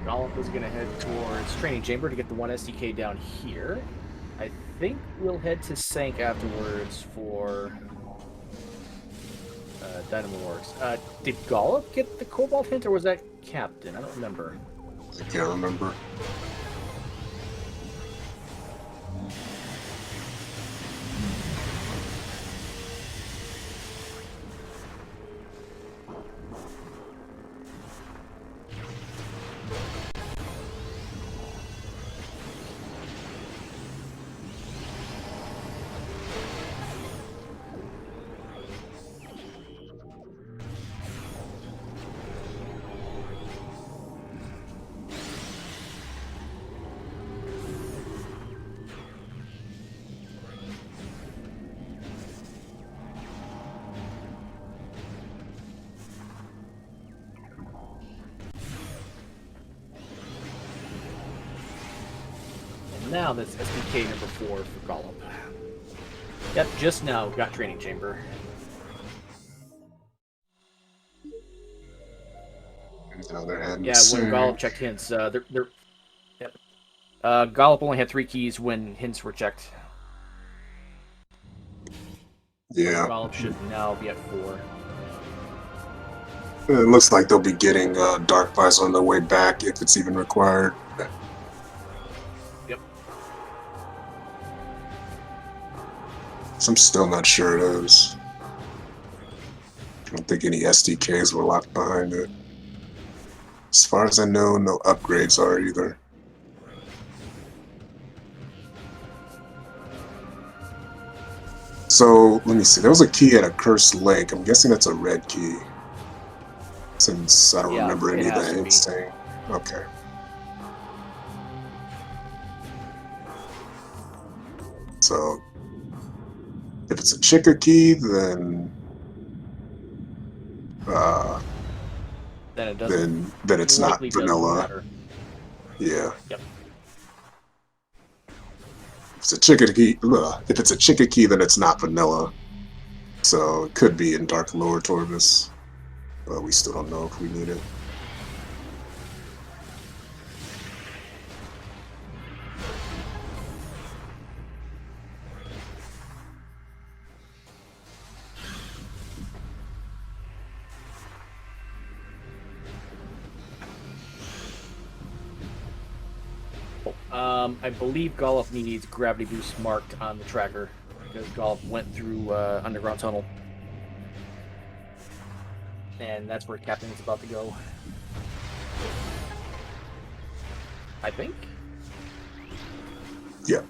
Gollop is going to head towards Training Chamber to get the one SDK down here. I think we'll head to Sank afterwards for Dynamo Works. Did Gollop get the Cobalt hint, or was that Captain? I don't remember. I can't remember. Now that's SDK number 4 for Gollop. Yep, just now got Training Chamber. Now they're heading Yeah, when Gollop checked hints, yep. Gollop only had 3 keys when hints were checked. Yeah. Gollop should now be at 4. It looks like they'll be getting Dark Visor on their way back if it's even required. Yep. So I'm still not sure it is. I don't think any SDKs were locked behind it. As far as I know, no upgrades are either. So, let me see. There was a key at a cursed lake. I'm guessing that's a red key. Since I don't remember any of the hints saying. Okay. So, if it's a Chica key, then then it doesn't. Then it's not vanilla. Yeah. Yep. If it's a Chica key, then it's not vanilla. So it could be in Dark Lower Torvus, but we still don't know if we need it. I believe Gollop needs gravity boost marked on the tracker because Gollop went through underground tunnel, and that's where Captain is about to go. I think. Yeah.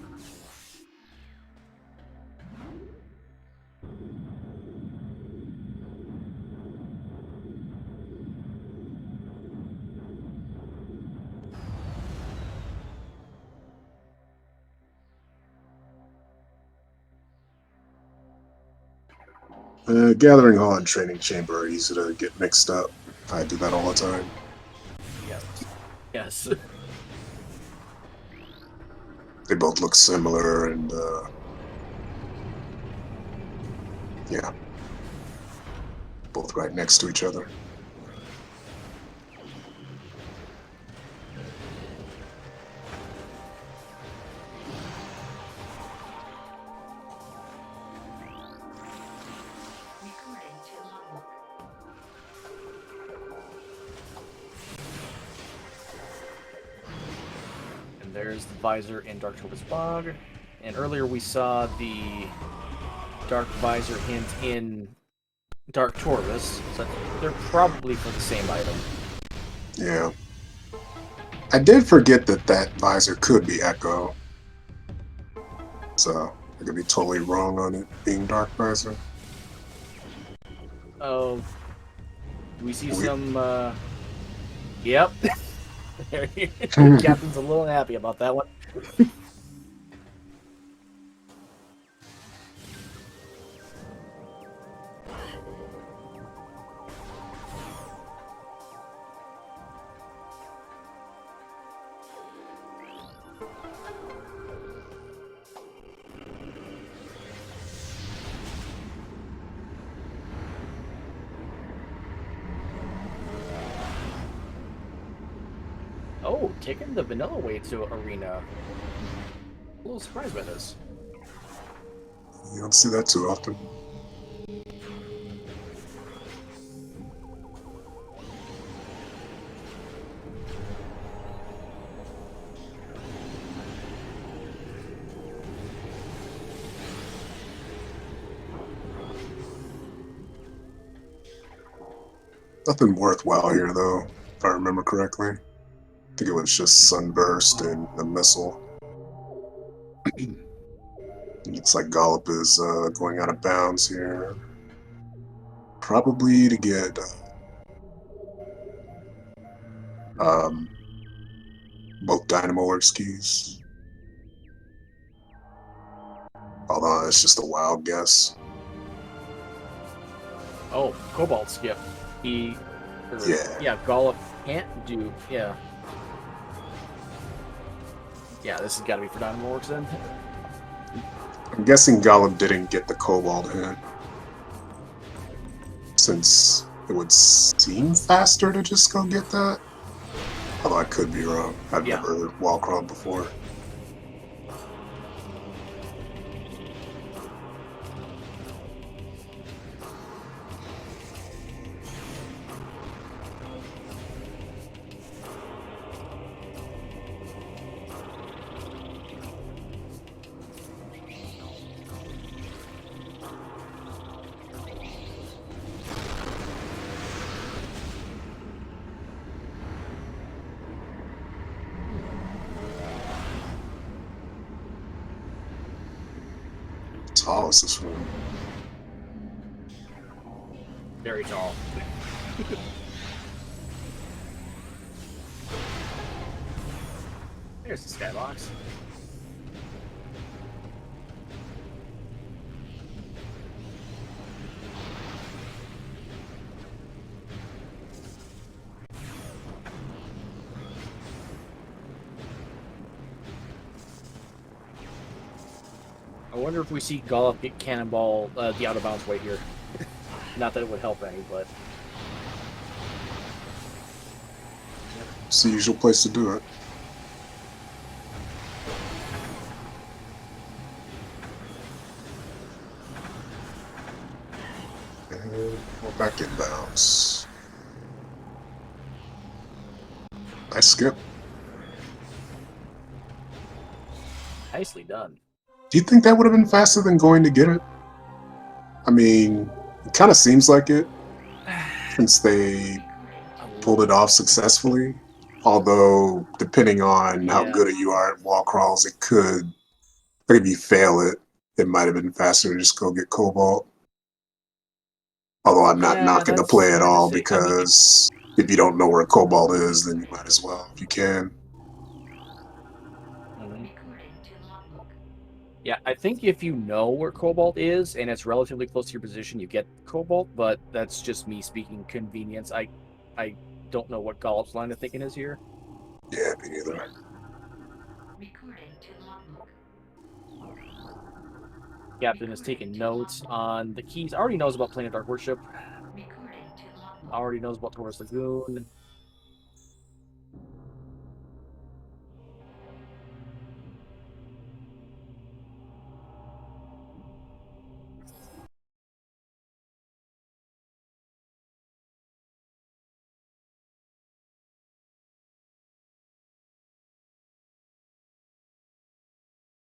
Gathering Hall and Training Chamber are easy to get mixed up. I do that all the time. Yes. Yes. They both look similar, and yeah, both right next to each other. There's the visor in Dark Torvus Bog, and earlier we saw the Dark Visor hint in Dark Torvus, so they're probably for the same item. Yeah. I did forget that visor could be Echo, so I could be totally wrong on it being Dark Visor. Oh, we see some, yep. Captain's a little happy about that one. Oh, taking the vanilla way to arena. A little surprised by this. You don't see that too often. Nothing worthwhile here, though, if I remember correctly. I think it was just Sunburst and the missile. Looks like Gollop is going out of bounds here. Probably to get um, both Dynamo Works keys. Although it's just a wild guess. Oh, Cobalt skip. Yeah. Yeah, Gollop can't do. Yeah. Yeah, this has got to be for Dynamo Works then. I'm guessing Gollop didn't get the Cobalt hit. Since it would seem faster to just go get that. Although I could be wrong. I've never heard wall crawl before. How tall is this room? Very tall. There's the skybox. I wonder if we see Gollop get cannonball the out of bounds way here. Not that it would help any, but It's the usual place to do it. And we're back in bounds. Nice skip. nicely done. Do you think that would have been faster than going to get it? I mean, it kind of seems like it, since they pulled it off successfully. Although, depending on how good you are at wall crawls, it could, like if you fail it, it might have been faster to just go get Cobalt. Although I'm not knocking the play at all, because if you don't know where Cobalt is, then you might as well if you can. Yeah, I think if you know where Cobalt is and it's relatively close to your position, you get Cobalt, but that's just me speaking convenience. I don't know what Gollop's line of thinking is here. Yeah, me neither. Captain is taking notes on the keys. Already knows about Planet Dark Worship. Already knows about Taurus Lagoon.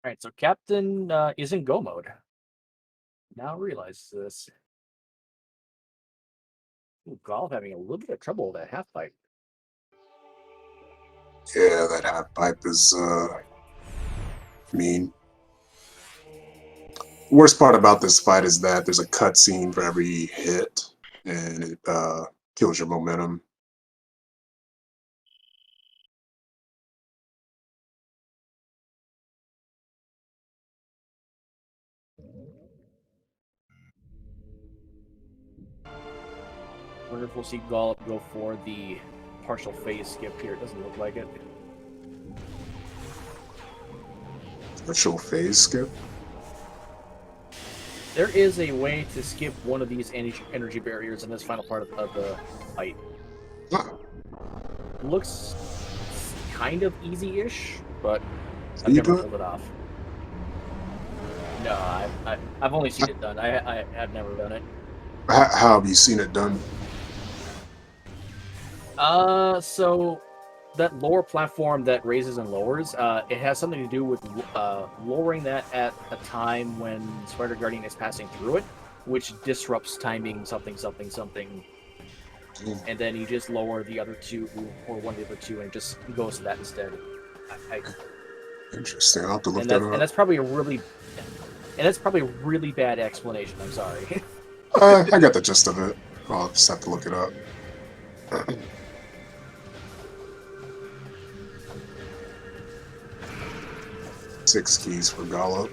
All right, so Captain is in go mode. Now realizes this. Ooh, Gollop having a little bit of trouble with that half pipe. Yeah, that half pipe is mean. The worst part about this fight is that there's a cutscene for every hit, and it kills your momentum. Wonder if we'll see Gollop go for the partial phase skip here. It doesn't look like it. Partial phase skip? There is a way to skip one of these energy barriers in this final part of the fight. Huh. Looks kind of easy-ish, but I've You never do it? pulled it off. No, I've only seen it done. I have never done it. How have you seen it done? So that lower platform that raises and lowers, it has something to do with lowering that at a time when Spider Guardian is passing through it, which disrupts timing something something something, and then you just lower the other two or one of the other two, and it just goes to that instead. I, Interesting. I'll have to look and that that's up. probably a really bad explanation. I'm sorry. I got the gist of it. I'll just have to look it up. 6 keys for Gollop.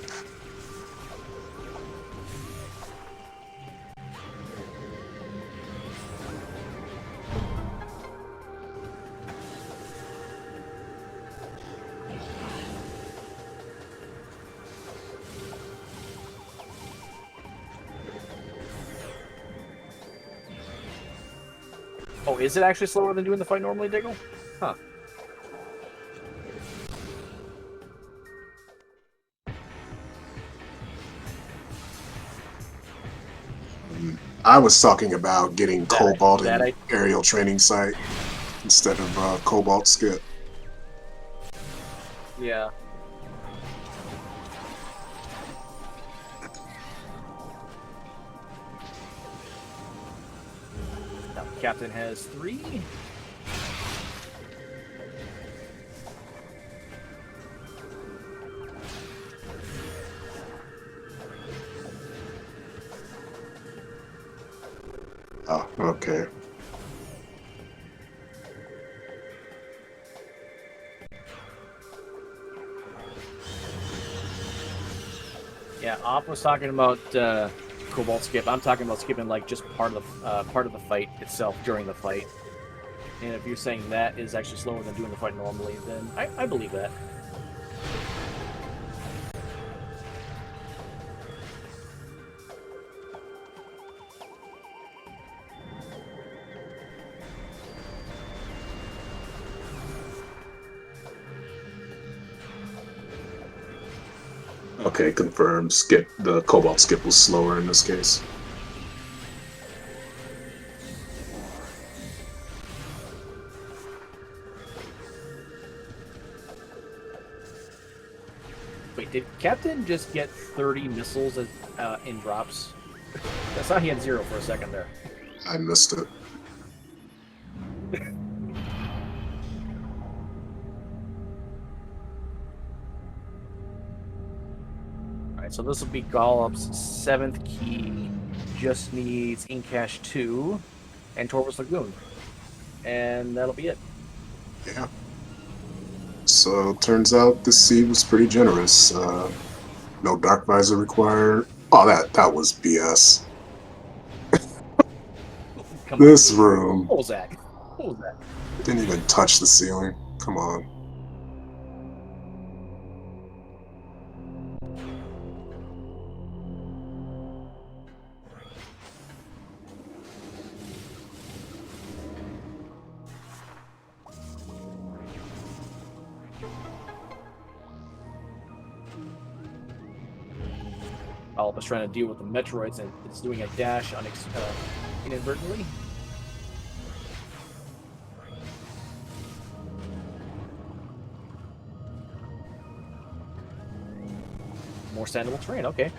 Oh, is it actually slower than doing the fight normally, Diggle? Huh. I was talking about getting Cobalt that and I aerial training site instead of Cobalt skip. Yeah. Now, Captain has 3. Oh, okay. Yeah, Op was talking about Cobalt skip. I'm talking about skipping like just part of the fight itself during the fight. And if you're saying that is actually slower than doing the fight normally, then I believe that. Okay, confirmed. Skip. The Cobalt skip was slower in this case. Wait, did Captain just get 30 missiles in drops? I thought he had 0 for a second there. I missed it. Alright, so this will be Gollop's 7th key. Just needs Incash 2 and Torvus Lagoon. And that'll be it. Yeah. So turns out this seed was pretty generous. No dark visor required. Oh, that was BS. Come This on. room What was that? What was that? didn't even touch the ceiling. Come on. Gollop is trying to deal with the Metroids and it's doing a dash inadvertently. More standable terrain, okay.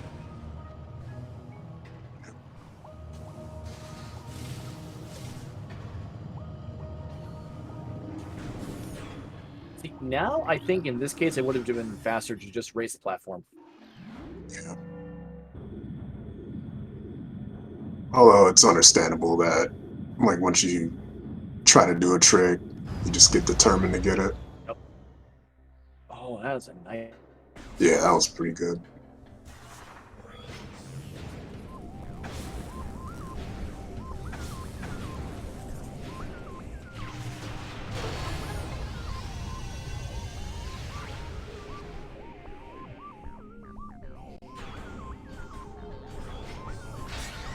See, now I think in this case it would have been faster to just raise the platform. Yeah. Although it's understandable that, like, once you try to do a trick, you just get determined to get it. Yep. Oh, that was a nice. Yeah, that was pretty good.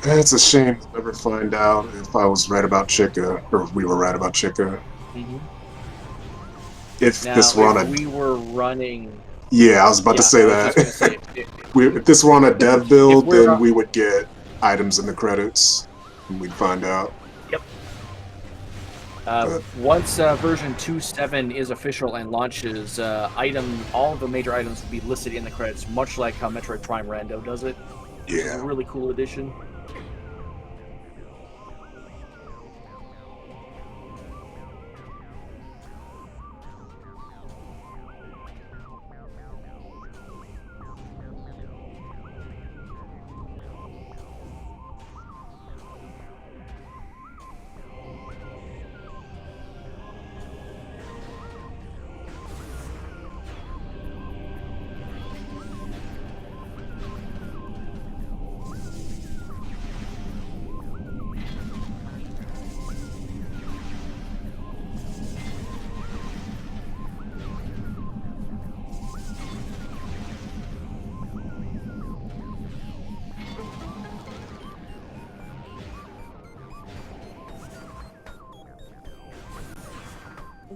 And it's a shame to never find out if I was right about Chica, or if we were right about Chica. Mm-hmm. if this Now, were on if a we were running, yeah, I was about to yeah, say I was just gonna that. say, If this were on a dev if build, we're, then we would get items in the credits, and we'd find out. yep. But Once version 2.7 is official and launches, all of the major items will be listed in the credits, much like how Metroid Prime Rando does it, which is a yeah, really cool addition.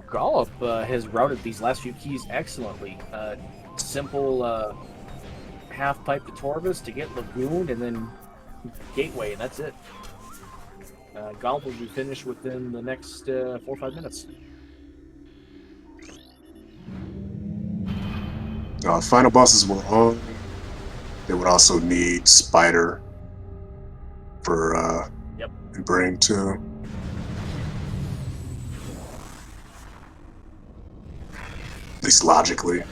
Gollop has routed these last few keys excellently. Simple half pipe to Torvis to get Lagoon, and then Gateway, and that's it. Gollop will be finished within the next 4 or 5 minutes. final bosses were on. They would also need Spider for Yep. Brain too. At least logically.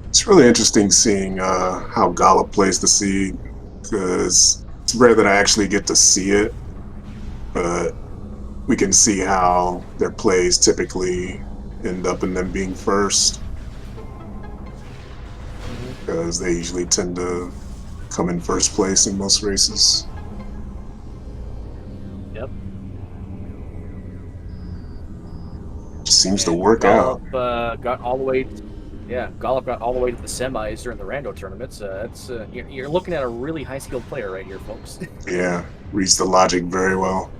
It's really interesting seeing how Gollop plays the seed, because it's rare that I actually get to see it, but we can see how their plays typically end up in them being first, because they usually tend to come in first place in most races. Yep. Seems to And work out. Got all the way. Yeah, Gollop got all the way to the semis during the Rando tournaments. You're looking at a really high skilled player right here, folks. Yeah, reads the logic very well.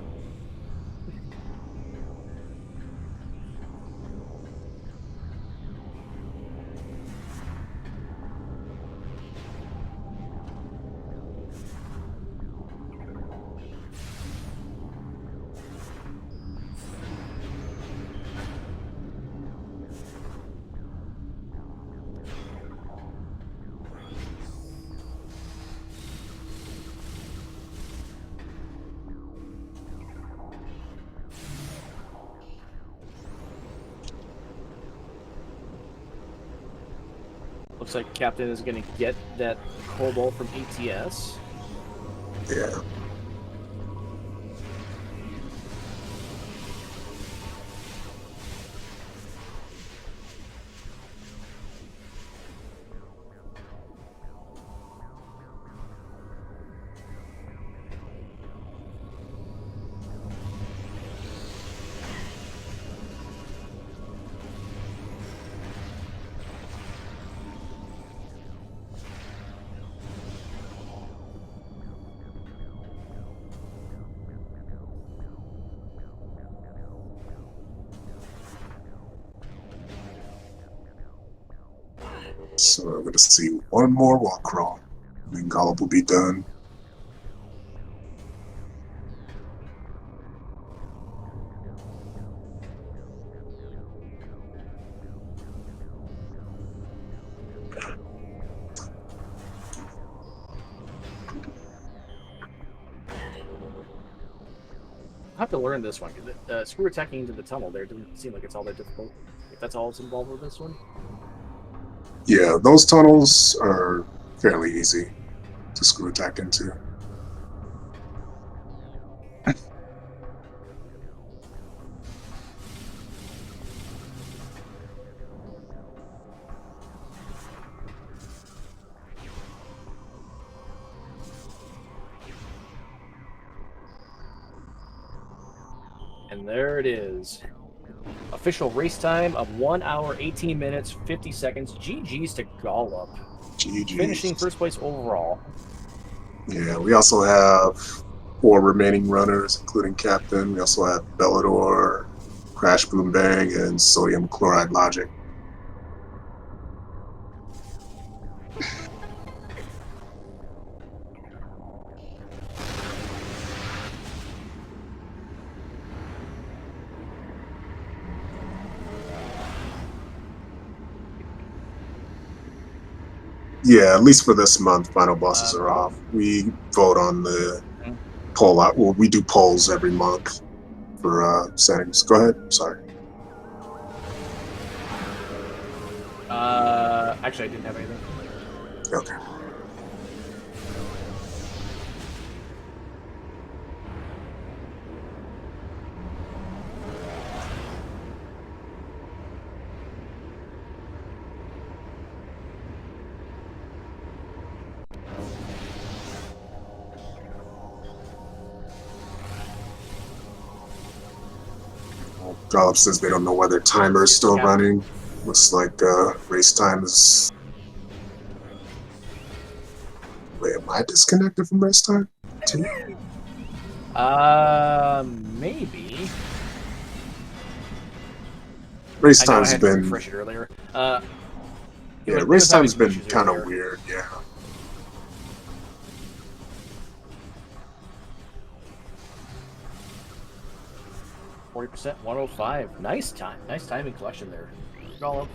Looks like Captain is going to get that Cobalt from ATS. Yeah. So I'm going to see one more walk crawl, and then Gollop will be done. I'll have to learn this one. Screw attacking into the tunnel there doesn't seem like it's all that difficult. If that's all that's involved with this one. Yeah, those tunnels are fairly easy to screw attack into. And there it is. Official race time of 1 hour, 18 minutes, 50 seconds. GG's to Gollop. Finishing GG's. first place overall. Yeah, we also have 4 remaining runners, including Captain. We also have Bellador, Crash Boom Bang, and Sodium Chloride Logic. Yeah, at least for this month, final bosses are off. We vote on the poll out. Well, we do polls every month for settings. Go ahead. Sorry. Actually, I didn't have anything. Okay. Gollop says they don't know why their timer is still running. Looks like race time is. Wait, am I disconnected from race time too? Maybe. Race I know I time's had to been. refresh it earlier. Yeah, race time's been kind of weird. Yeah. %, 105. Nice time. Nice timing collection there. Gollop.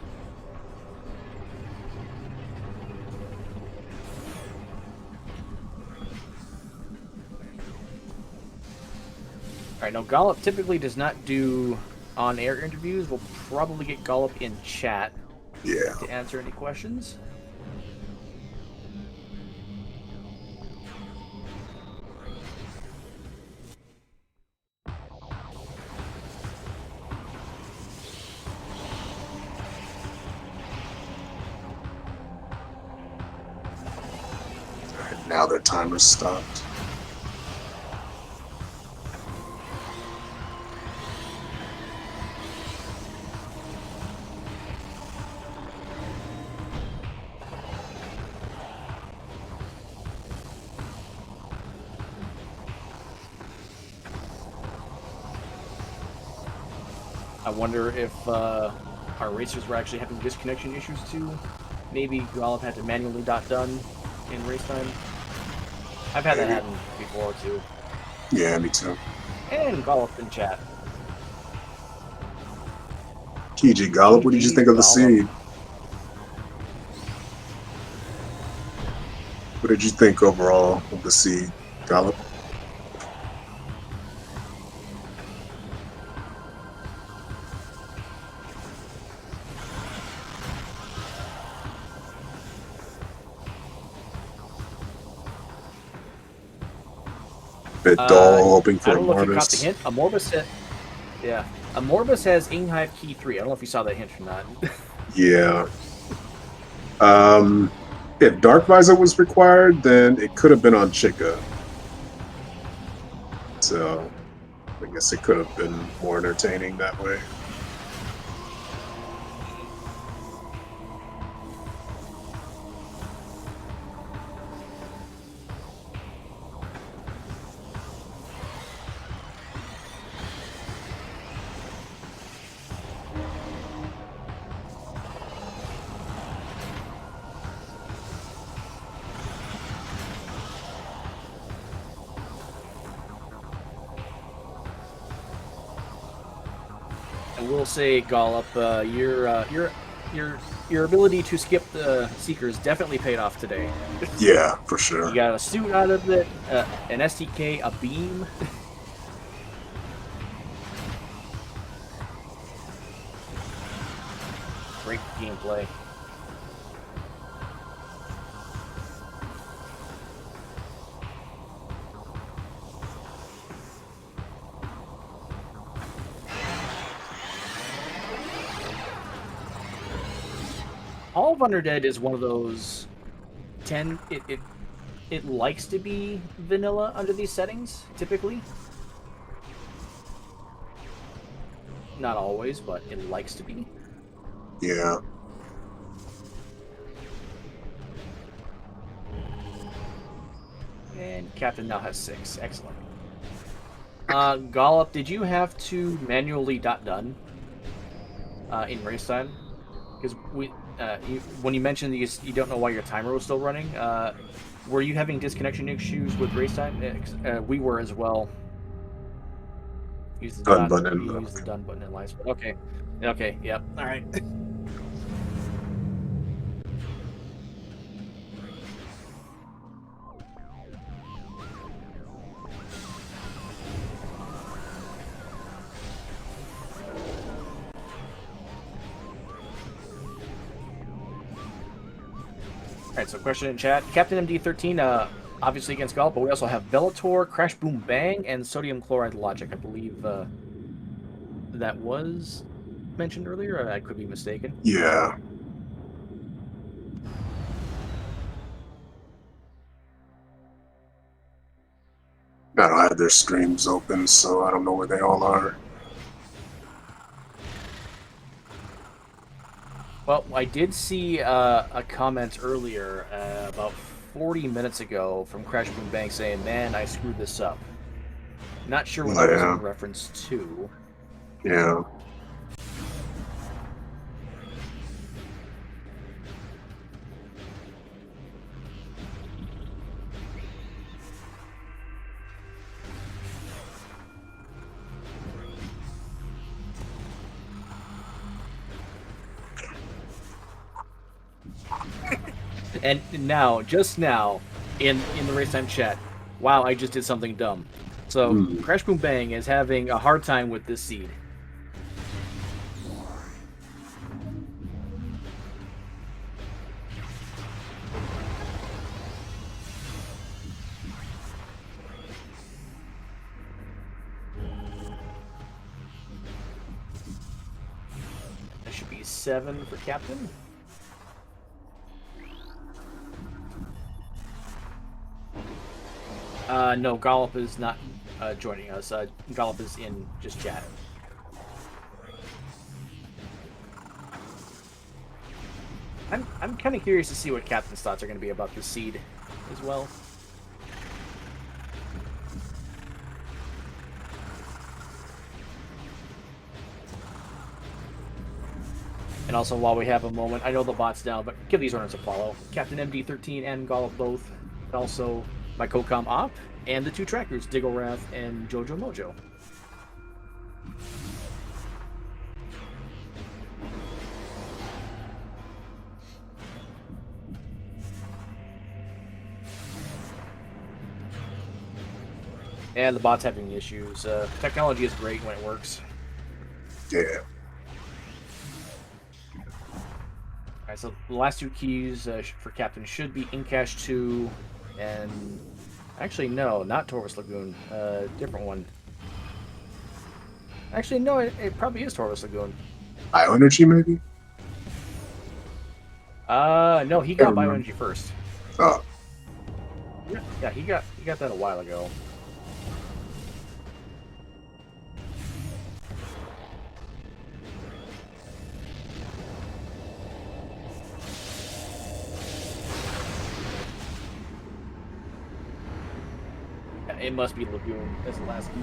Alright, now Gollop typically does not do on-air interviews. We'll probably get Gollop in chat to answer any questions. Now their timer's stopped. I wonder if our racers were actually having disconnection issues too. Maybe Gollop had to manually .done in race time. I've had that happen before too. Yeah, me too. And Gollop in chat. TG Gollop, what did you think of the seed? What did you think overall of the seed, Gollop? Bit dull, hoping for I don't know if you caught the Amorbus. hint. Amorbus has Inghive Key 3. I don't know if you saw that hint or not. Yeah. If Dark Visor was required, then it could have been on Chica. So I guess it could have been more entertaining that way. I will say, Gollop, your ability to skip the Seekers definitely paid off today. Yeah, for sure. You got a suit out of it, an STK, a beam. Great gameplay. All of Undead is one of those it likes to be vanilla under these settings, typically. Not always, but it likes to be. Yeah. And Captain now has 6. Excellent. Gollop, did you have to manually done in race time? Because when you mentioned that you don't know why your timer was still running, were you having disconnection issues with race time? We were as well. Use the Done dot. button. Use the done button in live. Okay. Okay. Yep. All right. Alright, so question in chat. Captain MD13, obviously against Gulp, but we also have Bellator, Crash Boom Bang, and Sodium Chloride Logic. I believe that was mentioned earlier. I could be mistaken. Yeah. I don't have their streams open, so I don't know where they all are. Well, I did see a comment earlier about 40 minutes ago from Crash Boom Bang saying, "Man, I screwed this up." Not sure what Oh, that was yeah. in reference to. Yeah. And now, just now, in the race time chat, wow, I just did something dumb. So Crash Boom Bang is having a hard time with this seed. That should be 7 for Captain. No, Gollop is not joining us. Gollop is in just chat. I'm kind of curious to see what Captain's thoughts are going to be about this seed as well. And also, while we have a moment, I know the bot's down, but give these runners a follow. Captain MD13 and Gollop both. And also, my co-com Op, and the 2 trackers, Digglewrath and Jojo Mojo. And the bot's having issues. Technology is great when it works. Yeah. Alright, so the last 2 keys for Captain should be in cache 2, and actually no, not Torvus Lagoon, different one. Actually, no, it probably is Torvus Lagoon. Bioenergy, maybe? No, he got Bioenergy first. Oh. Yeah, he got that a while ago. It must be Lagoon as the last key.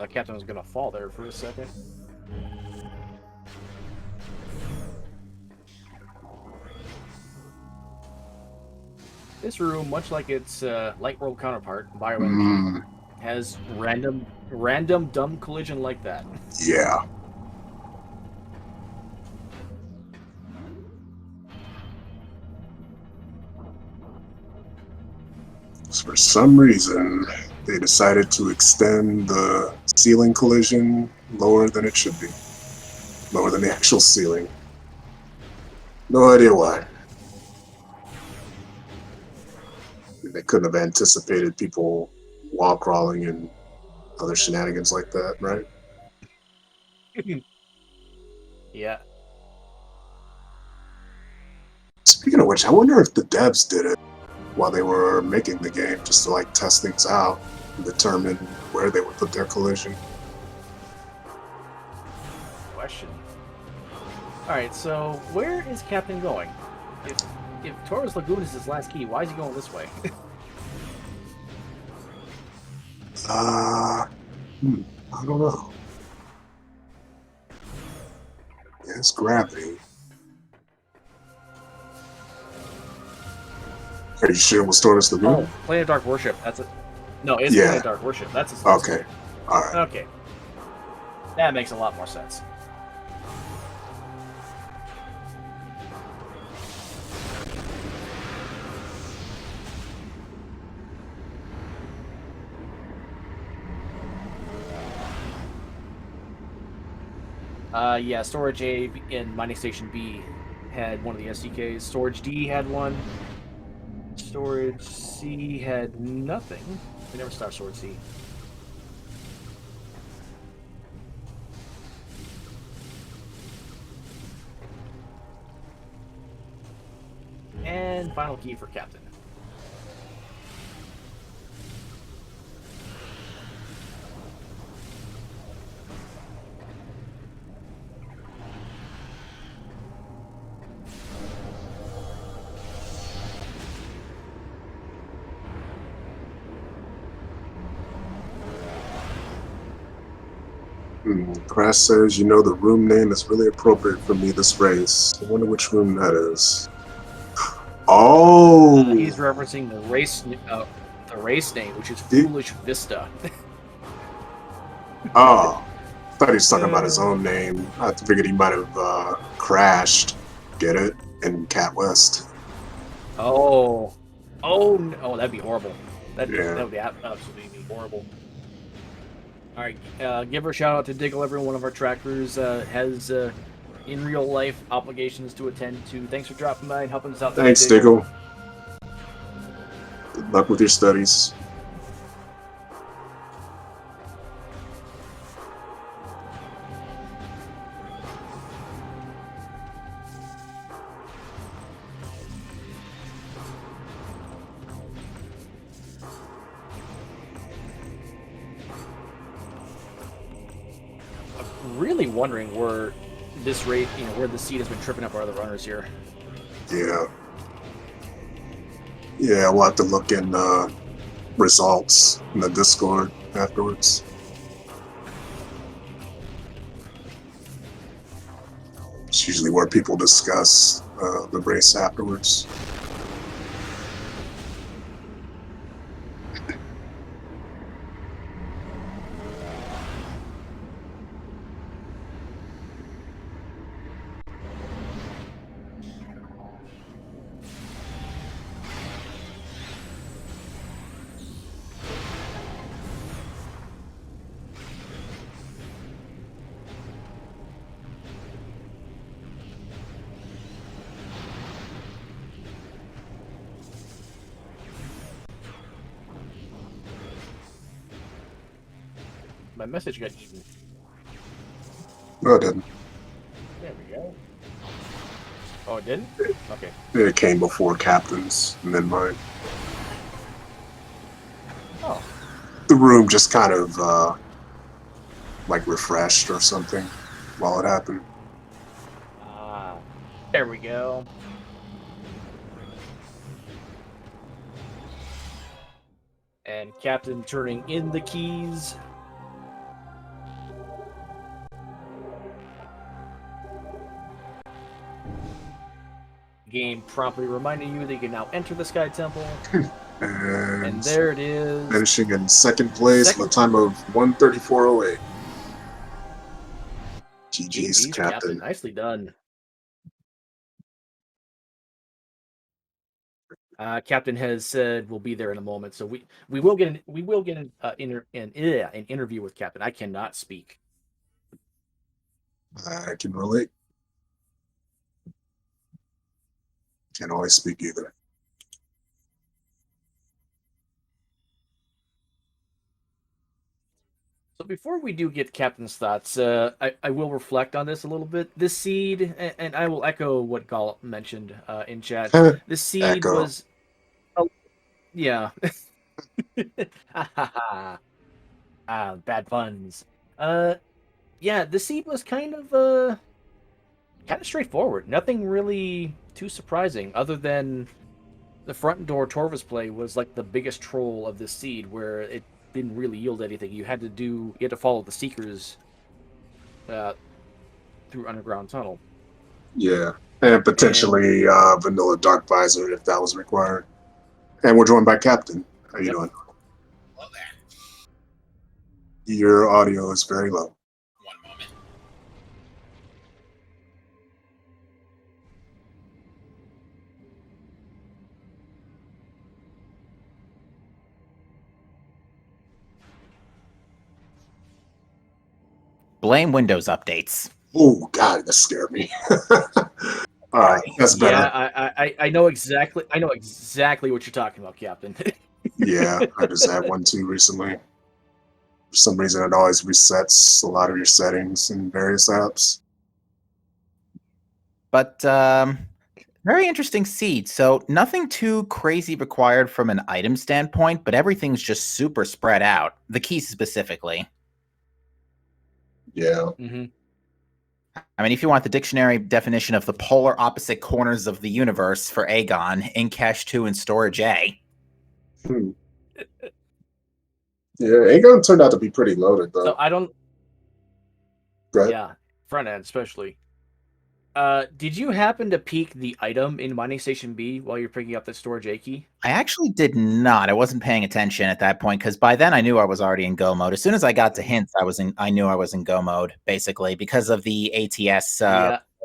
thought Captain was gonna fall there for a second. This room, much like its light world counterpart, Bioenergy, has random dumb collision like that. Yeah. For some reason, they decided to extend the ceiling collision lower than it should be. Lower than the actual ceiling. No idea why. They couldn't have anticipated people wall crawling and other shenanigans like that, right? Yeah. Speaking of which, I wonder if the devs did it while they were making the game, just to like test things out and determine where they would put their collision. Question. Alright, so where is Captain going? If Taurus Lagoon is his last key, why is he going this way? I don't know. Yeah, it's gravity. Are you sure it was Taurus Lagoon? Oh, Planet Dark Worship. That's it. No, it's Yeah. Planet Dark Worship. That's his last Okay. key. Alright. Okay. That makes a lot more sense. Yeah, Storage A and Mining Station B had one of the SDKs. Storage D had one. Storage C had nothing. We never stopped Storage C. And final key for Captain. Crash says, you know, the room name is really appropriate for me this race. I wonder which room that is. Oh! He's referencing the race name, which is Foolish Vista. Oh. I thought he was talking about his own name. I figured he might have crashed, get it, in Cat West. Oh, that'd be horrible. That would be absolutely horrible. All right, give her a shout out to Diggle. Every one of our trackers has in real life obligations to attend to. Thanks for dropping by and helping us out. Thanks, Diggle. Good luck with your studies. Really wondering where this rate, where the seed has been tripping up our other runners here. Yeah. Yeah, we'll have to look in results in the Discord afterwards. It's usually where people discuss the race afterwards. My message got eaten. No, it didn't. There we go. Oh, it didn't? Okay. It came before Captain's and then mine. Oh. The room just kind of like refreshed or something while it happened. Ah. There we go. And Captain turning in the keys. game promptly reminding you that you can now enter the Sky Temple. And And there it is. finishing in second place with a time of 1:34:08. GG's, GG's, Captain. Captain. Nicely done. Captain has said we'll be there in a moment, so we will get an interview with Captain. I cannot speak. I can relate. Can't always speak either. So before we do get Captain's thoughts, I will reflect on this a little bit. This seed, and I will echo what Gollop mentioned in chat. This seed Echo. was, oh, yeah, bad puns. Yeah, the seed was kind of straightforward. Nothing really too surprising, other than the front door Torvus play was like the biggest troll of this seed, where it didn't really yield anything. You had to follow the Seekers uh, through underground tunnel. Yeah. And potentially vanilla dark visor if that was required. And we're joined by Captain. How you doing? Love that. Your audio is very low. One moment. Blame Windows updates. Oh God, that scared me. All right, that's better. Yeah, I know exactly what you're talking about, Captain. Yeah, I just had one too recently. For some reason, it always resets a lot of your settings in various apps. But very interesting seed. So nothing too crazy required from an item standpoint, but everything's just super spread out. The keys specifically. Yeah. Mm-hmm. I mean, if you want the dictionary definition of the polar opposite corners of the universe for Aegon, in cache 2 and storage A. Yeah, Aegon turned out to be pretty loaded though. So I don't. Go ahead. Yeah, front end especially. Did you happen to peek the item in Mining Station B while you're picking up the storage A key? I actually did not. I wasn't paying attention at that point because by then I knew I was already in go mode. As soon as I got to hints, I knew I was in go mode basically because of the ATS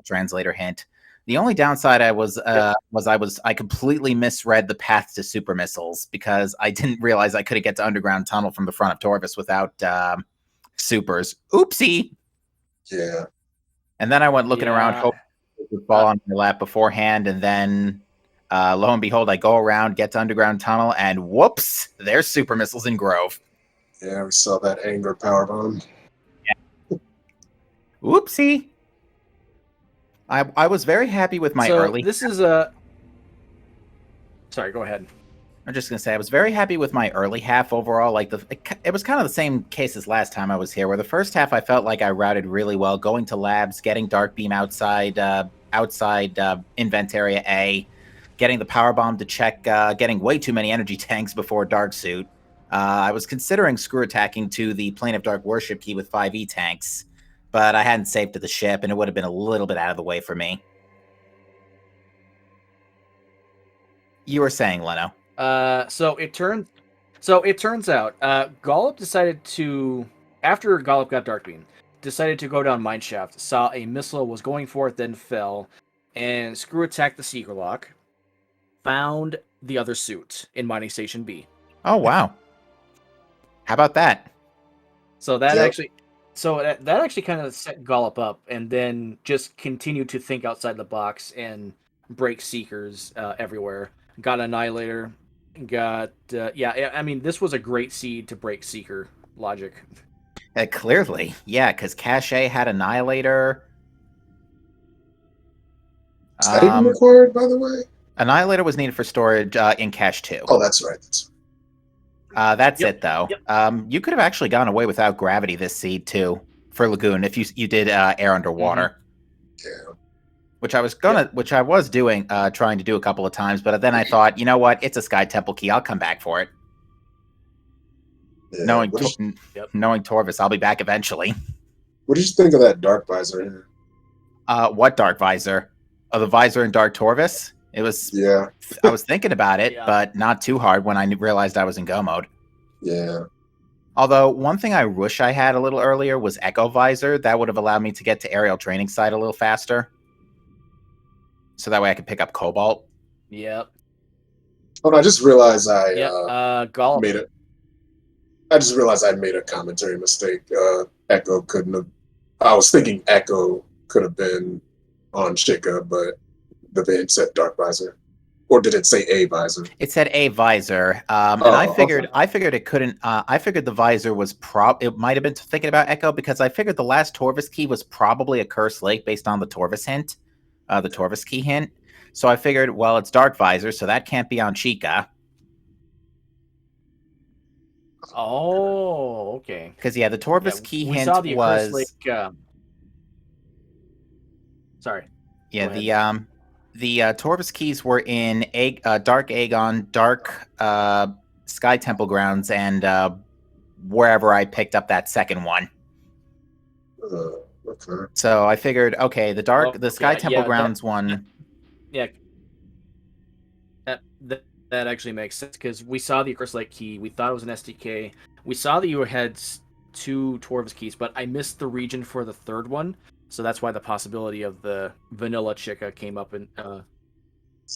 translator hint. The only downside I completely misread the path to super missiles because I didn't realize I couldn't get to underground tunnel from the front of Torvus without supers. Oopsie. Yeah. And then I went looking around, hoping it would fall on my lap beforehand, and then lo and behold, I go around, get to underground tunnel, and whoops, there's super missiles in Grove. Yeah, we saw that anger power bomb. Yeah. Oopsie. I was very happy with my early. This is a. Sorry, go ahead. I'm just gonna say I was very happy with my early half overall. Like it was kind of the same case as last time I was here, where the first half I felt like I routed really well, going to labs, getting dark beam outside invent area A, getting the power bomb to check, getting way too many energy tanks before dark suit. I was considering screw attacking to the Plane of Dark worship key with 5E tanks, but I hadn't saved to the ship, and it would have been a little bit out of the way for me. You were saying, Leno. So it turns out Gollop decided to, after Gollop got Darkbeam, decided to go down Mineshaft, saw a missile was going for it, then fell, and screw attacked the Seeker Lock, found the other suit in Mining Station B. Oh, wow. How about that? So that actually kind of set Gollop up, and then just continued to think outside the box and break Seekers everywhere. Got Annihilator. I mean, this was a great seed to break Seeker logic. Clearly, yeah, because Cache had Annihilator. Is that even required, by the way? Annihilator was needed for storage in Cache 2. Oh, that's right. That's it, though. Yep. You could have actually gone away without gravity this seed, too, for Lagoon, if you did air underwater. Mm-hmm. Yeah. Which I was doing, trying to do a couple of times, but then I thought, you know what? It's a Sky Temple key. I'll come back for it. Yeah, knowing Torvus, I'll be back eventually. What did you think of that dark visor? What dark visor? Oh, the visor in Dark Torvus? It was. Yeah, I was thinking about it, Yeah. but not too hard when I realized I was in go mode. yeah. Although one thing I wish I had a little earlier was Echo Visor. That would have allowed me to get to aerial training site a little faster. So that way I could pick up Cobalt. Yep. Oh, I just realized Golf. made it. I just realized I made a commentary mistake. Echo couldn't have. I was thinking Echo could have been on Chica, but the event said Dark Visor, or did it say A Visor? It said a visor, and I Oh, figured okay. I figured it couldn't. I figured the visor was it might have been thinking about Echo because I figured the last Torvis key was probably a Curse Lake based on the Torvis hint, the Torvis key hint. So I figured, well, it's Dark Visor, so that can't be on Chica. Oh, okay. Because yeah, the Torvis Yeah, key we hint saw the Accursed was Lake. Sorry. yeah Go ahead. the Torvis keys were in Dark Aegon, Dark Sky Temple Grounds, and wherever I picked up that second one. Okay. So I figured, okay, the Sky Temple Grounds one. Yeah, that actually makes sense because we saw the Accursed Lake key. We thought it was an SDK. We saw that you had 2 Torvus keys, but I missed the region for the third one. So that's why the possibility of the vanilla Chica came up in.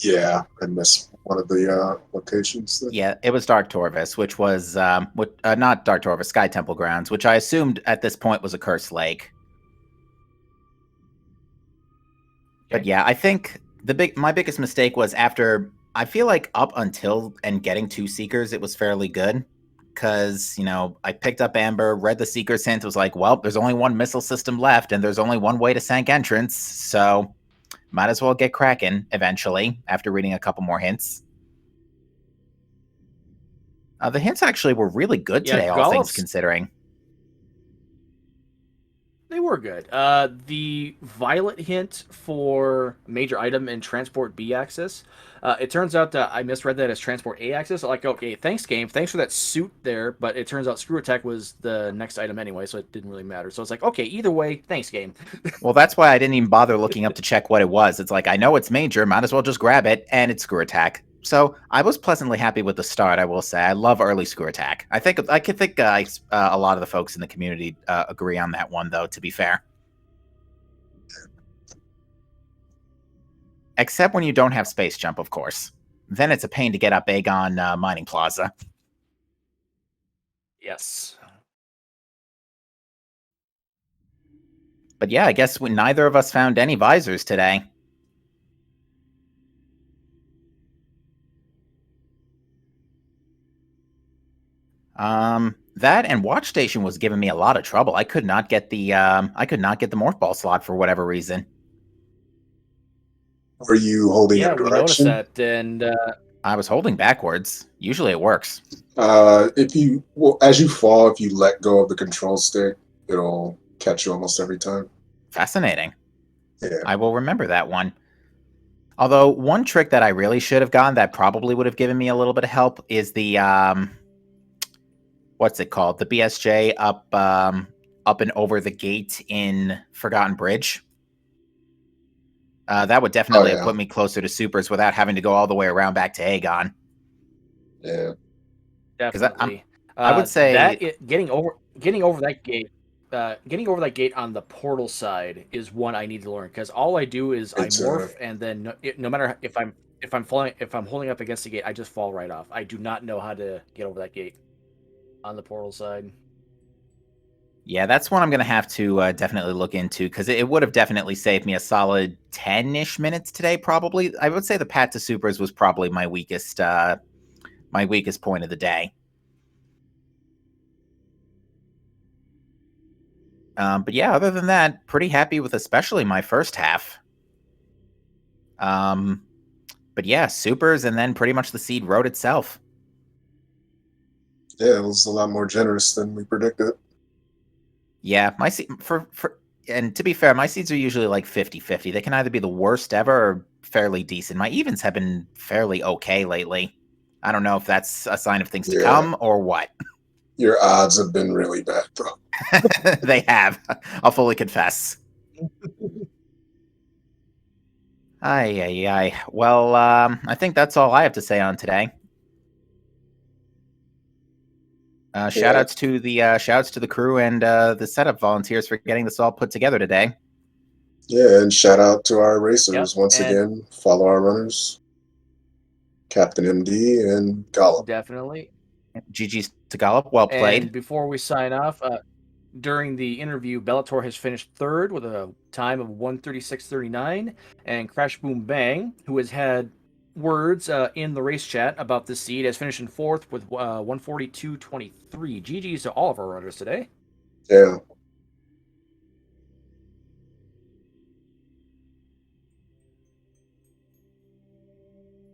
Yeah, I missed one of the locations. Then. Yeah, it was Dark Torvis, which was not Dark Torvis, Sky Temple Grounds, which I assumed at this point was a Cursed Lake. Okay. But yeah, I think my biggest mistake was after I feel like up until and getting 2 Seekers, it was fairly good. Because, I picked up Amber, read the Seeker's hint, was like, well, there's only one missile system left, and there's only one way to sank entrance, so might as well get cracking eventually, after reading a couple more hints. The hints actually were really good today, all things considering. They were good. The Violet hint for major item and transport B axis. It turns out that I misread that as transport A axis. Like, okay, thanks game, thanks for that suit there, but it turns out screw attack was the next item anyway, so it didn't really matter. So it's like, okay, either way, thanks game. Well, that's why I didn't even bother looking up to check what it was. It's like, I know it's major, might as well just grab it, and it's screw attack. So I was pleasantly happy with the start, I will say. I love early screw attack. I think a lot of the folks in the community agree on that one, though, to be fair. Except when you don't have space jump, of course. Then it's a pain to get up Aegon Mining Plaza. Yes. But yeah, I guess neither of us found any visors today. That and Watch Station was giving me a lot of trouble. I could not get the morph ball slot for whatever reason. Were you holding a direction? We noticed that, and I was holding backwards. Usually it works. As you fall, if you let go of the control stick, it'll catch you almost every time. Fascinating. Yeah. I will remember that one. Although one trick that I really should have gone that probably would have given me a little bit of help is the what's it called? The BSJ up and over the gate in Forgotten Bridge. That would definitely have put me closer to supers without having to go all the way around back to Aegon. Yeah, definitely. I would say that getting over that gate. Getting over that gate on the portal side is one I need to learn because all I do is I morph and then no matter if I'm holding up against the gate, I just fall right off. I do not know how to get over that gate on the portal side. Yeah, that's one I'm going to have to definitely look into because it would have definitely saved me a solid 10-ish minutes today, probably. I would say the Path to Supers was probably my weakest point of the day. But yeah, other than that, pretty happy with especially my first half. But yeah, supers and then pretty much the seed road itself. Yeah, it was a lot more generous than we predicted. Yeah, my seed and to be fair, my seeds are usually like 50-50. They can either be the worst ever or fairly decent. My evens have been fairly okay lately. I don't know if that's a sign of things to come or what. Your odds have been really bad, bro. They have. I'll fully confess. Ay, ay, ay. Well, I think that's all I have to say on today. Shout Yeah, outs to the crew and the setup volunteers for getting this all put together today. yeah, and shout out to our Yep, racers once and again. Follow our runners, Captain MD and Gollum. definitely. GG's to Gollop. Well And played. before we sign off, during the interview, Bellator has finished third with a time of 136.39, and Crash Boom Bang, who has had words in the race chat about this seed, has finished in fourth with 142.23. GG's to all of our runners today. Yeah.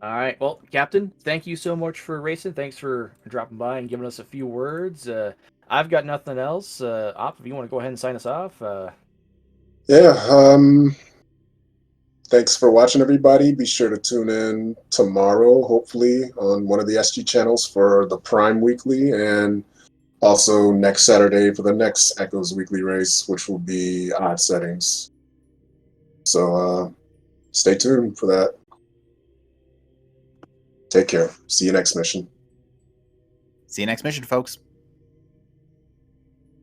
All right, well, Captain, thank you so much for racing. Thanks for dropping by and giving us a few words. I've got nothing else. Op, if you want to go ahead and sign us off. Yeah. Thanks for watching, everybody. Be sure to tune in tomorrow, hopefully, on one of the SG channels for the Prime Weekly, and also next Saturday for the next Echoes Weekly race, which will be odd settings. So stay tuned for that. Take care. See you next mission. See you next mission, folks.